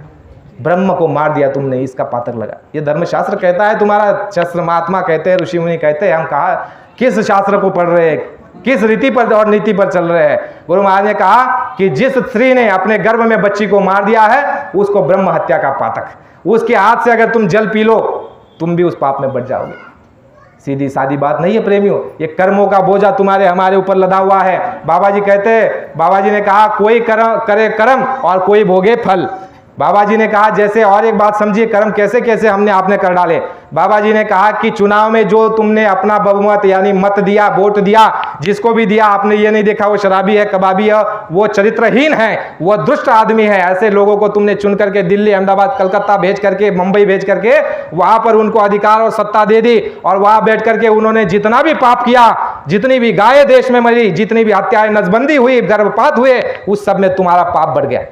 ब्रह्म को मार दिया तुमने, इसका पातक लगा। ये धर्मशास्त्र कहता है, तुम्हारा शास्त्र महात्मा कहते हैं, ऋषि मुनि कहते हैं। हम कहा किस शास्त्र को पढ़ रहे हैं, किस रीति पर और नीति पर चल रहे हैं। गुरु महाराज ने कहा कि जिस स्त्री ने अपने गर्भ में बच्ची को मार दिया है उसको ब्रह्म हत्या का पातक, उसके हाथ से अगर तुम जल पी लो तुम भी उस पाप में बढ़ जाओगे। सीधी सादी बात नहीं है प्रेमियों, ये कर्मों का बोझा तुम्हारे हमारे ऊपर लदा हुआ है। बाबा जी कहते हैं, बाबा जी ने कहा कोई करे कर्म और कोई भोगे फल। बाबा जी ने कहा जैसे, और एक बात समझिए, कर्म कैसे कैसे हमने आपने कर डाले। बाबा जी ने कहा कि चुनाव में जो तुमने अपना बहुमत यानी मत दिया, वोट दिया, जिसको भी दिया, आपने ये नहीं देखा वो शराबी है, कबाबी है, वो चरित्रहीन है, वो दुष्ट आदमी है, ऐसे लोगों को तुमने चुन करके दिल्ली, अहमदाबाद, कलकत्ता भेज करके, मुंबई भेज करके वहां पर उनको अधिकार और सत्ता दे दी, और वहां बैठ करके उन्होंने जितना भी पाप किया, जितनी भी गायें देश में मरी, जितनी भी हत्याएं, नसबंदी हुई, गर्भपात हुए, उस सब में तुम्हारा पाप बढ़ गया।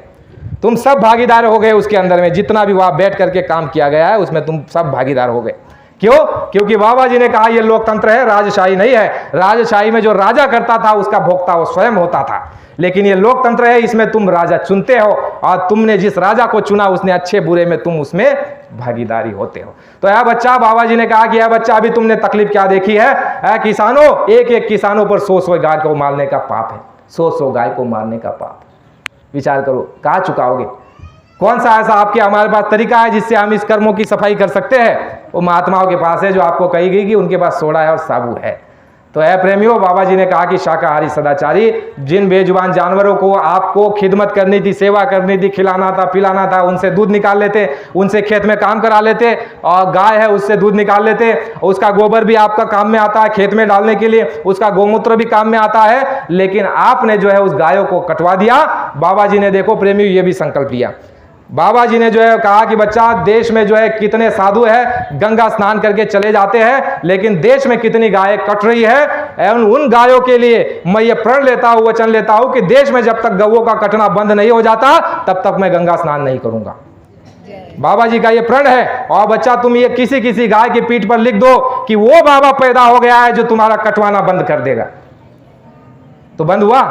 तुम सब भागीदार हो गए उसके अंदर में, जितना भी वहां बैठ करके काम किया गया है उसमें तुम सब भागीदार हो गए। क्यों? क्योंकि बाबा जी ने कहा यह लोकतंत्र है, राजशाही नहीं है। राजशाही में जो राजा करता था उसका भोक्ता वो स्वयं होता था, लेकिन ये लोकतंत्र है, इसमें तुम राजा चुनते हो, और तुमने जिस राजा को चुना उसने अच्छे बुरे में तुम उसमें भागीदारी होते हो। तो यह बच्चा, बाबा जी ने कहा कि यह बच्चा अभी तुमने तकलीफ क्या देखी है, किसानों, एक एक किसानों पर 100 गाय को मारने का पाप है, 100 गाय को मारने का पाप। विचार करो, कहाँ चुकाओगे? कौन सा ऐसा आपके हमारे पास तरीका है जिससे हम इस कर्मों की सफाई कर सकते हैं? वो महात्माओं के पास है जो आपको कही गई कि उनके पास सोडा है और साबुन है। तो है प्रेमियों, बाबा जी ने कहा कि शाकाहारी सदाचारी, जिन बेजुबान जानवरों को आपको खिदमत करनी थी, सेवा करनी थी, खिलाना था, पिलाना था, उनसे दूध निकाल लेते, उनसे खेत में काम करा लेते, और गाय है उससे दूध निकाल लेते, उसका गोबर भी आपका काम में आता है खेत में डालने के लिए, उसका गोमूत्र भी काम में आता है, लेकिन आपने जो है उस गायों को कटवा दिया। बाबा जी ने देखो प्रेमियों ये भी संकल्प लिया। बाबा जी ने जो है कहा कि बच्चा, देश में जो है कितने साधु है गंगा स्नान करके चले जाते हैं, लेकिन देश में कितनी गायें कट रही है, एवं उन गायों के लिए मैं ये प्रण लेता हूं, वचन लेता हूं कि देश में जब तक गौओं का कटना बंद नहीं हो जाता तब तक मैं गंगा स्नान नहीं करूंगा। बाबा जी का ये प्रण है। और बच्चा तुम ये किसी किसी गाय की पीठ पर लिख दो कि वो बाबा पैदा हो गया है जो तुम्हारा कटवाना बंद कर देगा। तो बंद हुआ?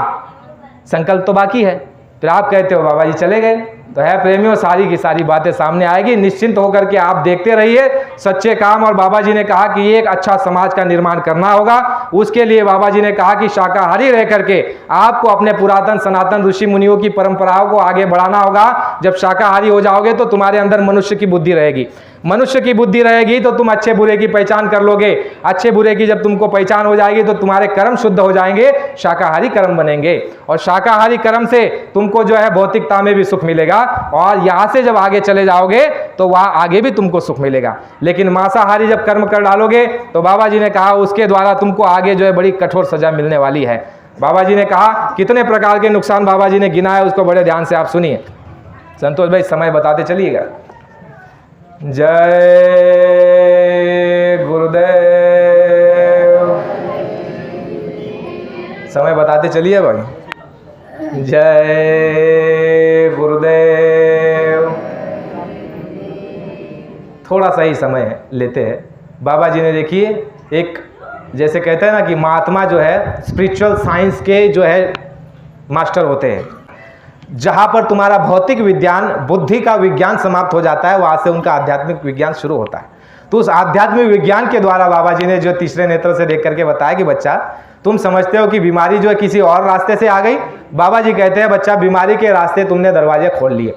संकल्प तो बाकी है। फिर आप कहते हो बाबा जी चले गए। तो है प्रेमियों, सारी की सारी बातें सामने आएगी, निश्चिंत होकर के आप देखते रहिए सच्चे काम। और बाबा जी ने कहा कि एक अच्छा समाज का निर्माण करना होगा। उसके लिए बाबा जी ने कहा कि शाकाहारी रह करके आपको अपने पुरातन सनातन ऋषि मुनियों की परंपराओं को आगे बढ़ाना होगा। जब शाकाहारी हो जाओगे तो तुम्हारे अंदर मनुष्य की बुद्धि रहेगी। मनुष्य की बुद्धि रहेगी तो तुम अच्छे बुरे की पहचान कर लोगे। अच्छे बुरे की जब तुमको पहचान हो जाएगी तो तुम्हारे कर्म शुद्ध हो जाएंगे, शाकाहारी कर्म बनेंगे। और शाकाहारी कर्म से तुमको जो है भौतिकता में भी सुख मिलेगा, और यहां से जब आगे चले जाओगे तो वहां आगे भी तुमको सुख मिलेगा। लेकिन मांसाहारी जब कर्म कर डालोगे तो बाबा जी ने कहा उसके द्वारा तुमको आगे जो है बड़ी कठोर सजा मिलने वाली है। बाबा जी ने कहा कितने प्रकार के नुकसान बाबा जी ने गिनाए, उसको बड़े ध्यान से आप सुनिए। संतोष भाई समय बताते चलिएगा। जय गुरुदेव। समय बताते चलिए भाई। जय गुरुदेव। थोड़ा सा ही समय लेते हैं। बाबा जी ने देखिए एक जैसे कहते हैं ना कि महात्मा जो है स्पिरिचुअल साइंस के जो है मास्टर होते हैं। जहां पर तुम्हारा भौतिक विज्ञान, बुद्धि का विज्ञान समाप्त हो जाता है, वहां से उनका आध्यात्मिक विज्ञान शुरू होता है। तो उस आध्यात्मिक विज्ञान के द्वारा बाबा जी ने जो तीसरे नेत्र से देख करके बताया कि बच्चा तुम समझते हो कि बीमारी जो है किसी और रास्ते से आ गई। बाबा जी कहते हैं बच्चा बीमारी के रास्ते तुमने दरवाजे खोल लिए।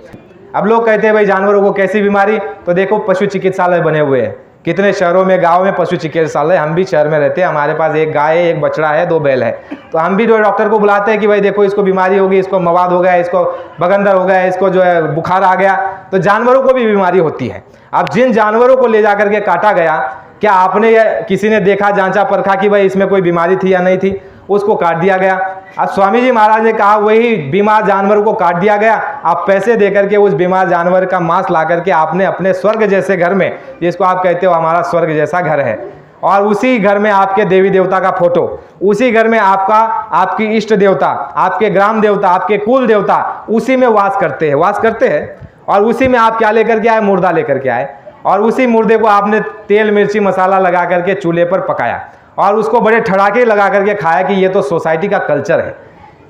अब लोग कहते हैं भाई जानवरों को कैसी बीमारी, तो देखो पशु चिकित्सालय बने हुए हैं कितने शहरों में, गाँव में पशु चिकित्सालय। हम भी शहर में रहते हैं, हमारे पास एक गाय है, एक बछड़ा है, 2 बैल है। तो हम भी जो डॉक्टर को बुलाते हैं कि भाई देखो इसको बीमारी होगी, इसको मवाद हो गया, इसको बगंदर हो गया, इसको जो है बुखार आ गया। तो जानवरों को भी बीमारी होती है। अब जिन जानवरों को ले जाकर के काटा गया, क्या आपने किसी ने देखा, जांचा परखा कि भाई इसमें कोई बीमारी थी या नहीं थी? उसको काट दिया गया। अब स्वामी जी महाराज ने कहा वही बीमार जानवर को काट दिया गया। आप पैसे देकर के उस बीमार जानवर का मांस ला करके आपने अपने स्वर्ग जैसे घर में, जिसको आप कहते हो हमारा स्वर्ग जैसा घर है, और उसी घर में आपके देवी देवता का फोटो, उसी घर में आपकी इष्ट देवता, आपके ग्राम देवता, आपके कुल देवता उसी में वास करते हैं। और उसी में आप क्या लेकर के आए? मुर्दा लेकर के आए। और उसी मुर्दे को आपने तेल मिर्ची मसाला लगा करके चूल्हे पर पकाया और उसको बड़े ठड़ाके लगा करके खाया कि ये तो सोसाइटी का कल्चर है।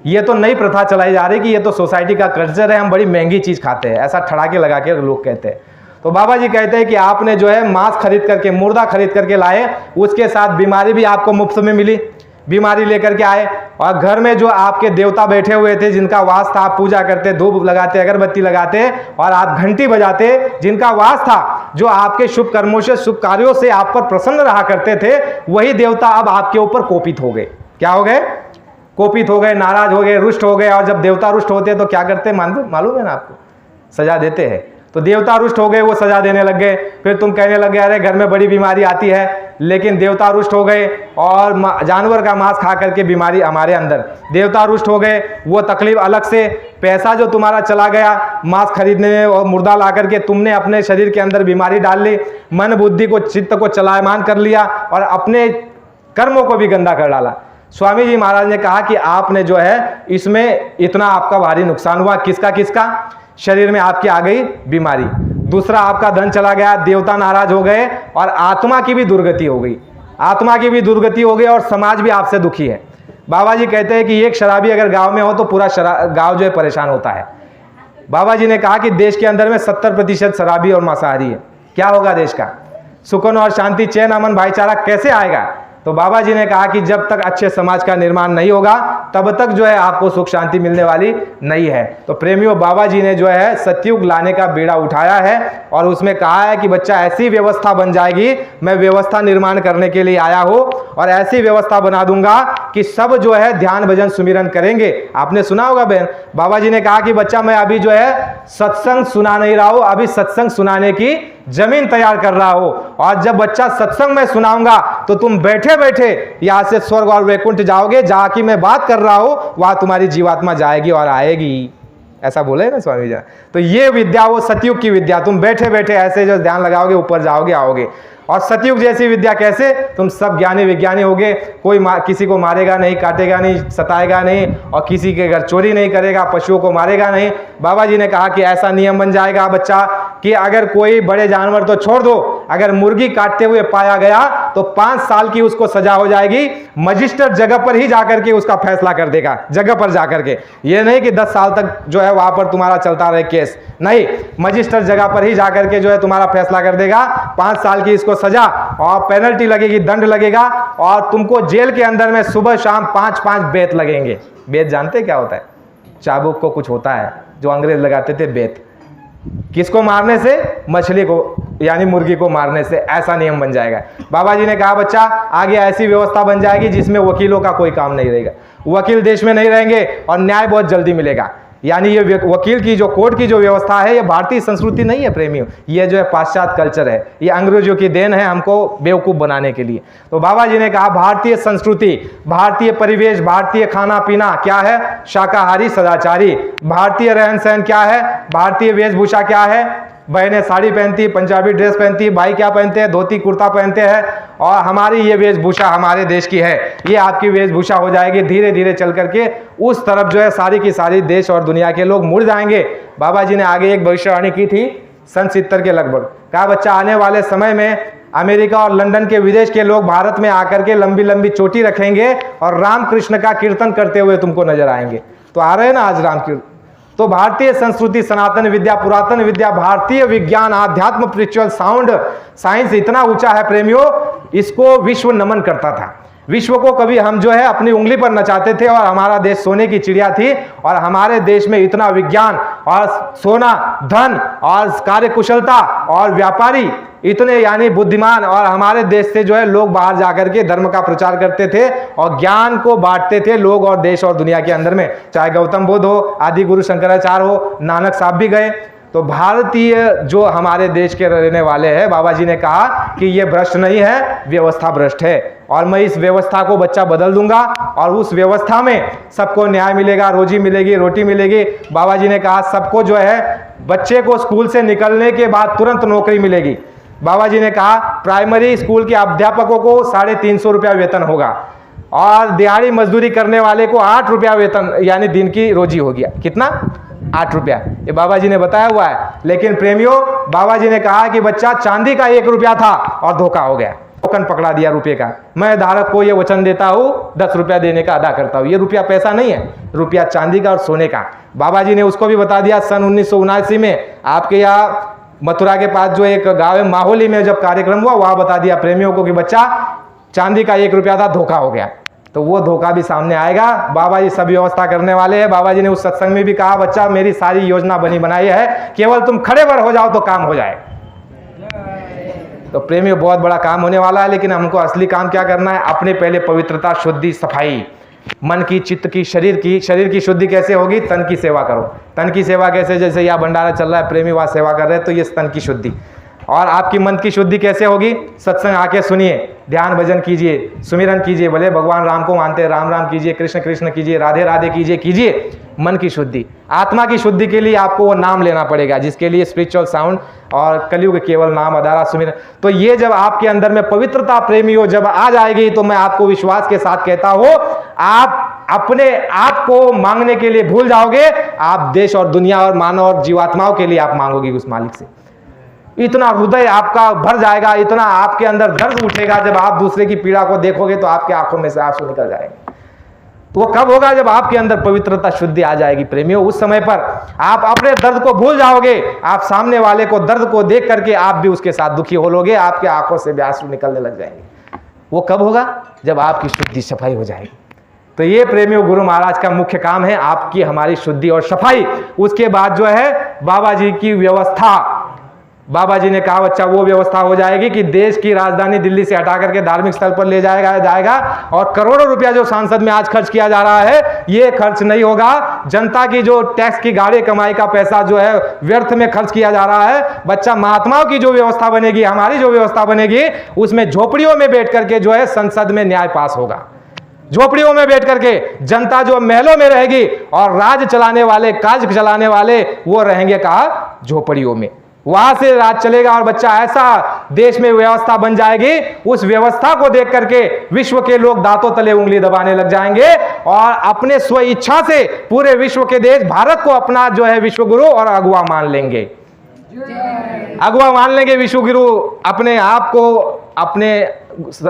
ये तो नई प्रथा चलाई जा रही कि ये तो सोसाइटी का कल्चर है, हम बड़ी महंगी चीज़ खाते हैं, ऐसा ठड़ाके लगा के लोग कहते हैं। तो बाबा जी कहते हैं कि आपने जो है मांस खरीद करके, मुर्दा खरीद करके लाए, उसके साथ बीमारी भी आपको मुफ्त में मिली, बीमारी लेकर के आए। और घर में जो आपके देवता बैठे हुए थे, जिनका वास था, आप पूजा करते, धूप लगाते, अगरबत्ती लगाते और आप घंटी बजाते, जिनका वास था, जो आपके शुभ कर्मों से, शुभ कार्यों से आप पर प्रसन्न रहा करते थे, वही देवता अब आपके ऊपर कोपित हो गए। क्या हो गए? कोपित हो गए, नाराज हो गए, रुष्ट हो गए। और जब देवता रुष्ट होते हैं तो क्या करते हैं मालूम है ना आपको? सजा देते हैं। तो देवता रुष्ट हो गए, वो सजा देने लग गए। फिर तुम कहने लग गए अरे घर में बड़ी बीमारी आती है, लेकिन देवता रुष्ट हो गए और जानवर का मांस खा करके बीमारी हमारे अंदर, देवता रुष्ट हो गए, वो तकलीफ अलग से, पैसा जो तुम्हारा चला गया मांस खरीदने में और मुर्दा ला करके तुमने अपने शरीर के अंदर बीमारी डाल ली, मन बुद्धि को, चित्त को चलायमान कर लिया और अपने कर्मों को भी गंदा कर डाला। स्वामी जी महाराज ने कहा कि आपने जो है इसमें इतना आपका भारी नुकसान हुआ। किसका? शरीर में आपकी आ गई बीमारी, दूसरा आपका धन चला गया, देवता नाराज हो गए और आत्मा की भी दुर्गति हो गई, और समाज भी आपसे दुखी है। बाबा जी कहते हैं कि एक शराबी अगर गांव में हो तो पूरा गांव जो है परेशान होता है। बाबा जी ने कहा कि देश के अंदर में 70% शराबी और मांसाहारी है। क्या होगा देश का? सुकून और शांति, चैन, अमन, भाईचारा कैसे आएगा? तो बाबा जी ने कहा कि जब तक अच्छे समाज का निर्माण नहीं होगा तब तक जो है आपको सुख शांति मिलने वाली नहीं है। तो प्रेमियों, बाबा जी ने जो है सतयुग लाने का बीड़ा उठाया है और उसमें कहा है कि बच्चा ऐसी व्यवस्था बन जाएगी, मैं व्यवस्था निर्माण करने के लिए आया हूं और ऐसी व्यवस्था बना दूंगा कि सब जो है ध्यान भजन सुमिरन करेंगे। आपने सुना होगा बहन, बाबा जी ने कहा कि बच्चा मैं अभी जो है सत्संग सुना नहीं रहा हूं, अभी सत्संग सुनाने की जमीन तैयार कर रहा हो, और जब बच्चा सत्संग में सुनाऊंगा तो तुम बैठे बैठे यहां से स्वर्ग और वैकुंठ जाओगे, जहां की मैं बात कर रहा हूं वहां तुम्हारी जीवात्मा जाएगी और आएगी। ऐसा बोले ना स्वामी जी। तो ये विद्या वो सतयुग की विद्या, तुम बैठे बैठे ऐसे जो ध्यान लगाओगे ऊपर जाओगे आओगे। और सतयुग जैसी विद्या कैसे? तुम सब ज्ञानी विज्ञानी होगे, कोई किसी को मारेगा नहीं, काटेगा नहीं, सताएगा नहीं, और किसी के घर चोरी नहीं करेगा, पशुओं को मारेगा नहीं। बाबा जी ने कहा कि ऐसा नियम बन जाएगा बच्चा कि अगर कोई बड़े जानवर तो छोड़ दो, अगर मुर्गी काटते हुए पाया गया तो 5 साल की उसको सजा हो जाएगी। मजिस्ट्रेट जगह पर ही जाकर के उसका फैसला कर देगा, जगह पर जाकर के। ये नहीं कि 10 साल तक जो है वहां पर तुम्हारा चलता रहे केस, नहीं, मजिस्ट्रेट जगह पर ही जाकर के जो है तुम्हारा फैसला कर देगा। 5 साल की इसको सजा और पेनल्टी लगेगी, दंड लगेगा, और तुमको जेल के अंदर में सुबह शाम 5-5 बेत लगेंगे। बेत जानते क्या होता है? चाबुक को कुछ होता है जो अंग्रेज लगाते थे, बेत। किसको मारने से? मछली को, यानी मुर्गी को मारने से। ऐसा नियम बन जाएगा। बाबा जी ने कहा बच्चा आगे ऐसी व्यवस्था बन जाएगी जिसमें वकीलों का कोई काम नहीं रहेगा, वकील देश में नहीं रहेंगे और न्याय बहुत जल्दी मिलेगा। यानी ये वकील की जो कोर्ट की जो व्यवस्था है, ये भारतीय संस्कृति नहीं है प्रेमियों, ये जो है पाश्चात्य कल्चर है, ये अंग्रेजों की देन है हमको बेवकूफ़ बनाने के लिए। तो बाबा जी ने कहा भारतीय संस्कृति, भारतीय परिवेश, भारतीय खाना पीना क्या है? शाकाहारी सदाचारी। भारतीय रहन सहन क्या है? भारतीय वेशभूषा क्या है? बहनें साड़ी पहनती, पंजाबी ड्रेस पहनती, भाई क्या पहनते हैं? धोती कुर्ता पहनते हैं। और हमारी ये वेशभूषा हमारे देश की है, ये आपकी वेशभूषा हो जाएगी। धीरे धीरे चल करके उस तरफ जो है सारी की सारी देश और दुनिया के लोग मुड़ जाएंगे। बाबा जी ने आगे एक भविष्यवाणी की थी सन 70 के लगभग। कहा बच्चा आने वाले समय में अमेरिका और लंदन के विदेश के लोग भारत में आकर के लंबी लंबी चोटी रखेंगे और रामकृष्ण का कीर्तन करते हुए तुमको नजर आएंगे। तो आ रहे हैं ना आज रामकृष्ण। तो भारतीय संस्कृति, सनातन विद्या, पुरातन विद्या, भारतीय विज्ञान, आध्यात्म, स्पिरिचुअल साउंड, साइंस इतना ऊंचा है प्रेमियों, इसको विश्व नमन करता था। विश्व को कभी हम जो है अपनी उंगली पर नचाते थे और हमारा देश सोने की चिड़िया थी, और हमारे देश में इतना विज्ञान और सोना, धन और कार्यकुशलता और व्यापारी इतने यानी बुद्धिमान, और हमारे देश से जो है लोग बाहर जाकर के धर्म का प्रचार करते थे और ज्ञान को बांटते थे लोग और देश और दुनिया के अंदर में। चाहे गौतम बुद्ध हो, आदि गुरु शंकराचार्य हो, नानक साहब भी गए। तो भारतीय जो हमारे देश के रहने वाले हैं, बाबा जी ने कहा कि ये भ्रष्ट नहीं है, व्यवस्था भ्रष्ट है, और मैं इस व्यवस्था को बच्चा बदल दूंगा और उस व्यवस्था में सबको न्याय मिलेगा, रोजी मिलेगी, रोटी मिलेगी। बाबा जी ने कहा सबको जो है बच्चे को स्कूल से निकलने के बाद तुरंत नौकरी मिलेगी। बाबा जी ने कहा प्राइमरी स्कूल के अध्यापकों को 350 रुपया वेतन होगा, और दिहाड़ी मजदूरी करने वाले को 8 रुपया वेतन यानी दिन की रोजी हो गया। कितना? 8 रुपया। ये बाबा जी ने बताया हुआ है। लेकिन प्रेमियों, बाबा जी ने कहा कि बच्चा चांदी का 1 रुपया था और धोखा हो गया, टोकन पकड़ा दिया रुपये का। मैं धारक को ये वचन देता हूँ 10 रुपया देने का अदा करता हूँ। ये रुपया पैसा नहीं है, रुपया चांदी का और सोने का। बाबा जी ने उसको भी बता दिया। सन 1979 में आपके यहाँ मथुरा के पास जो एक गाँव है माहौली में जब कार्यक्रम हुआ, वहाँ बता दिया प्रेमियों को कि बच्चा चांदी का 1 रुपया था, धोखा हो गया। तो वो धोखा भी सामने आएगा। बाबा जी सब व्यवस्था करने वाले हैं। बाबा जी ने उस सत्संग में भी कहा बच्चा मेरी सारी योजना बनी बनाई है, केवल तुम खड़े बर हो जाओ तो काम हो जाए। तो प्रेमियों बहुत बड़ा काम होने वाला है, लेकिन हमको असली काम क्या करना है? अपने पहले पवित्रता, शुद्धि, सफाई, मन की, चित्त की, शरीर की। शरीर की शुद्धि कैसे होगी? तन की सेवा करो। तन की सेवा कैसे? जैसे यहाँ भंडारा चल रहा है, प्रेमी वहाँ सेवा कर रहे हैं, तो ये तन की शुद्धि। और आपकी मन की शुद्धि कैसे होगी? सत्संग आके सुनिए, ध्यान भजन कीजिए, सुमिरन कीजिए। भले भगवान राम को मानते हैं, राम राम कीजिए, कृष्ण कृष्ण कीजिए, राधे राधे कीजिए। मन की शुद्धि, आत्मा की शुद्धि के लिए आपको वो नाम लेना पड़ेगा, जिसके लिए स्पिरिचुअल साउंड और कलयुग केवल नाम, अदारा, सुमिरन। तो ये जब आपके अंदर में पवित्रता प्रेमियों जब आ जाएगी, तो मैं आपको विश्वास के साथ कहता हूं, आप अपने आप को मांगने के लिए भूल जाओगे। आप देश और दुनिया और मानव और जीवात्माओं के लिए आप मांगोगे उस मालिक से। इतना हृदय आपका भर जाएगा, इतना आपके अंदर दर्द उठेगा। जब आप दूसरे की पीड़ा को देखोगे तो आपके आंखों में से आंसू निकल जाएंगे। तो वो कब होगा? जब आपके अंदर पवित्रता, शुद्धि आ जाएगी प्रेमियों। उस समय पर आप अपने दर्द को भूल जाओगे। आप सामने वाले को दर्द को देख करके आप भी उसके साथ दुखी हो लोगे, आपके आंखों से भी आंसू निकलने लग जाएंगे। वो कब होगा? जब आपकी शुद्धि, सफाई हो जाएगी। तो ये प्रेमियों गुरु महाराज का मुख्य काम है, आपकी हमारी शुद्धि और सफाई। उसके बाद जो है बाबा जी की व्यवस्था। बाबा जी ने कहा बच्चा वो व्यवस्था हो जाएगी कि देश की राजधानी दिल्ली से हटा करके धार्मिक स्थल पर ले जाएगा, और करोड़ों रुपया जो सांसद में आज खर्च किया जा रहा है, ये खर्च नहीं होगा। जनता की जो टैक्स की गाड़ी कमाई का पैसा जो है व्यर्थ में खर्च किया जा रहा है। बच्चा महात्माओं की जो व्यवस्था बनेगी, हमारी जो व्यवस्था बनेगी, उसमें झोपड़ियों में बैठ करके जो है संसद में न्याय पास होगा। झोपड़ियों में बैठ करके जनता जो महलों में रहेगी, और राज चलाने वाले, काज चलाने वाले वो रहेंगे कहा झोपड़ियों में। वहां से राज चलेगा, और बच्चा ऐसा देश में व्यवस्था बन जाएगी, उस व्यवस्था को देख करके विश्व के लोग दांतों तले उंगली दबाने लग जाएंगे, और अपने स्व इच्छा से पूरे विश्व के देश भारत को अपना जो है विश्व गुरु और अगुवा मान लेंगे। अगवा मान लेंगे विश्व गुरु अपने आप को अपने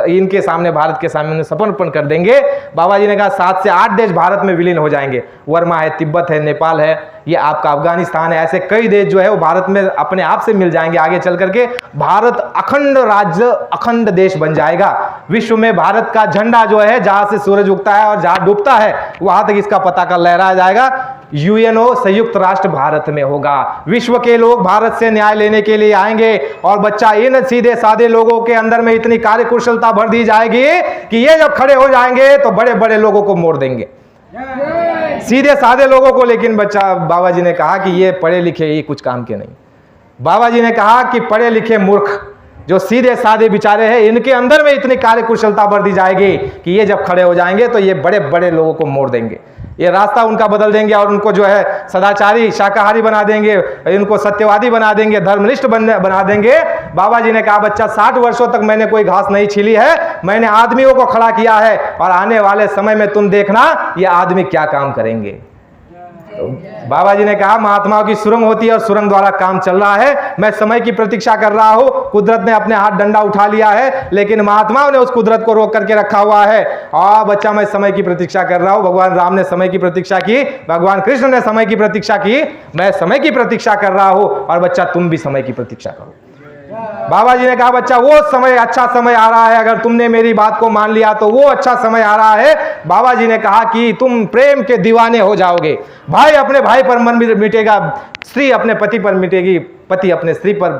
इनके सामने, भारत के सामने समर्पण कर देंगे। बाबा जी ने कहा 7 से 8 देश भारत में विलीन हो जाएंगे। वर्मा है, तिब्बत है, नेपाल है, ये आपका अफगानिस्तान है, ऐसे कई देश जो है वो भारत में अपने आप से मिल जाएंगे। आगे चल करके भारत अखंड राज्य, अखंड देश बन जाएगा। विश्व में भारत का झंडा जो है जहां से सूरज उगता है और जहां डूबता है वहां तक इसका पताका लहराया जाएगा। यूएनओ संयुक्त राष्ट्र भारत में होगा। विश्व के लोग भारत से न्याय लेने के लिए आएंगे और बच्चा इन सीधे साधे लोगों के अंदर में इतनी कार्यकुशलता भर दी जाएगी कि ये जब खड़े हो जाएंगे तो बड़े बड़े लोगों को मोड़ देंगे, सीधे साधे लोगों को। लेकिन बच्चा, बाबा जी ने कहा कि ये पढ़े लिखे ये कुछ काम के नहीं। बाबा जी ने कहा कि पढ़े लिखे मूर्ख जो सीधे साधे बेचारे हैं, इनके अंदर में इतनी कार्यकुशलता भर दी जाएगी कि ये जब खड़े हो जाएंगे तो ये बड़े बड़े लोगों को मोड़ देंगे, ये रास्ता उनका बदल देंगे और उनको जो है सदाचारी शाकाहारी बना देंगे, इनको सत्यवादी बना देंगे, धर्मनिष्ठ बना देंगे। बाबा जी ने कहा बच्चा 60 वर्षों तक मैंने कोई घास नहीं छीली है, मैंने आदमियों को खड़ा किया है और आने वाले समय में तुम देखना ये आदमी क्या काम करेंगे। तो बाबा जी ने कहा महात्माओं की सुरंग होती है और सुरंग द्वारा काम चल रहा है। मैं समय की प्रतीक्षा कर रहा हूं। कुदरत ने अपने हाथ डंडा उठा लिया है लेकिन महात्माओं ने उस कुदरत को रोक करके रखा हुआ है। और बच्चा मैं समय की प्रतीक्षा कर रहा हूं। भगवान राम ने समय की प्रतीक्षा की, भगवान कृष्ण ने समय की प्रतीक्षा की, मैं समय की प्रतीक्षा कर रहा हूं और बच्चा तुम भी समय की प्रतीक्षा करो। बाबा जी ने कहा बच्चा वो समय, अच्छा समय आ रहा है, अगर तुमने मेरी बात को मान लिया तो वो अच्छा समय आ रहा है। बाबा जी ने कहा कि तुम प्रेम के दीवाने हो जाओगे। भाई अपने भाई पर मन मिटेगा, स्त्री अपने पति पर मिटेगी, पति अपने स्त्री पर,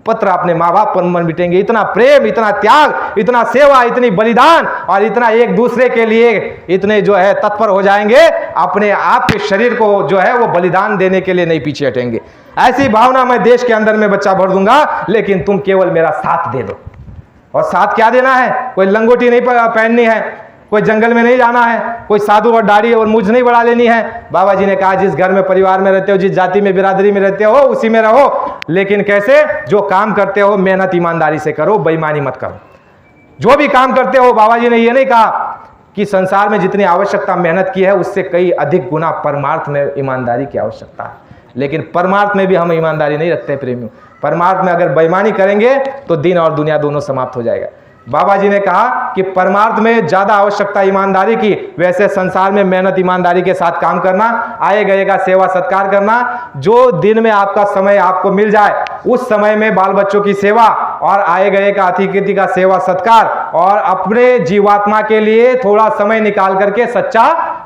पुत्र अपने माँ बाप पर मन मिटेंगे। इतना प्रेम, इतना त्याग, इतना सेवा, इतनी बलिदान और इतना एक दूसरे के लिए इतने जो है तत्पर हो जाएंगे, अपने आप के शरीर को जो है वो बलिदान देने के लिए नहीं पीछे हटेंगे। ऐसी भावना मैं देश के अंदर में बच्चा भर दूंगा, लेकिन तुम केवल मेरा साथ दे दो। और साथ क्या देना है? कोई लंगोटी नहीं पहननी है, कोई जंगल में नहीं जाना है, कोई साधु और दाढ़ी और मूंछ नहीं बढ़ा लेनी है। बाबा जी ने कहा जिस घर में, परिवार में रहते हो, जिस जाति में, बिरादरी में रहते हो उसी में रहो, लेकिन कैसे? जो काम करते हो मेहनत ईमानदारी से करो, बेईमानी मत करो। जो भी काम करते हो, बाबा जी ने यह नहीं कहा कि संसार में जितनी आवश्यकता मेहनत की है उससे कई अधिक गुना परमार्थ में ईमानदारी की आवश्यकता है। लेकिन परमार्थ में भी हम ईमानदारी नहीं रखते प्रेमियों। परमार्थ में अगर बेईमानी करेंगे तो दिन और दुनिया दोनों समाप्त हो जाएगा। बाबा जी ने कहा कि परमार्थ में ज्यादा आवश्यकता ईमानदारी की, वैसे संसार में मेहनत ईमानदारी के साथ काम करना, आए गए का सेवा सत्कार करना। जो दिन में आपका समय आपको मिल जाए उस समय में बाल बच्चों की सेवा और आए गए का अतिथि का सेवा सत्कार और अपने जीवात्मा के लिए थोड़ा समय निकाल करके सच्चा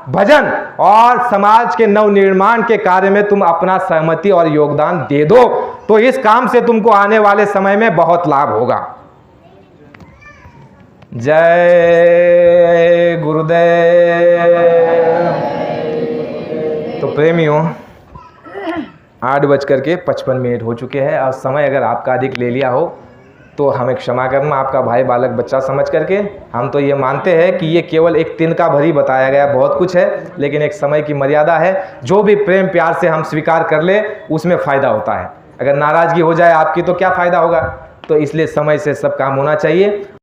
भजन और समाज के नवनिर्माण के कार्य में तुम अपना सहमति और योगदान दे दो, तो इस काम से तुमको आने वाले समय में बहुत लाभ होगा। जय गुरुदेव। तो प्रेमियों 8:55 हो चुके हैं और समय अगर आपका अधिक ले लिया हो तो हमें क्षमा करना, आपका भाई बालक बच्चा समझ करके। हम तो ये मानते हैं कि ये केवल एक तिनका भरी बताया गया, बहुत कुछ है लेकिन एक समय की मर्यादा है। जो भी प्रेम प्यार से हम स्वीकार कर ले उसमें फ़ायदा होता है। अगर नाराज़गी हो जाए आपकी तो क्या फ़ायदा होगा? तो इसलिए समय से सब काम होना चाहिए।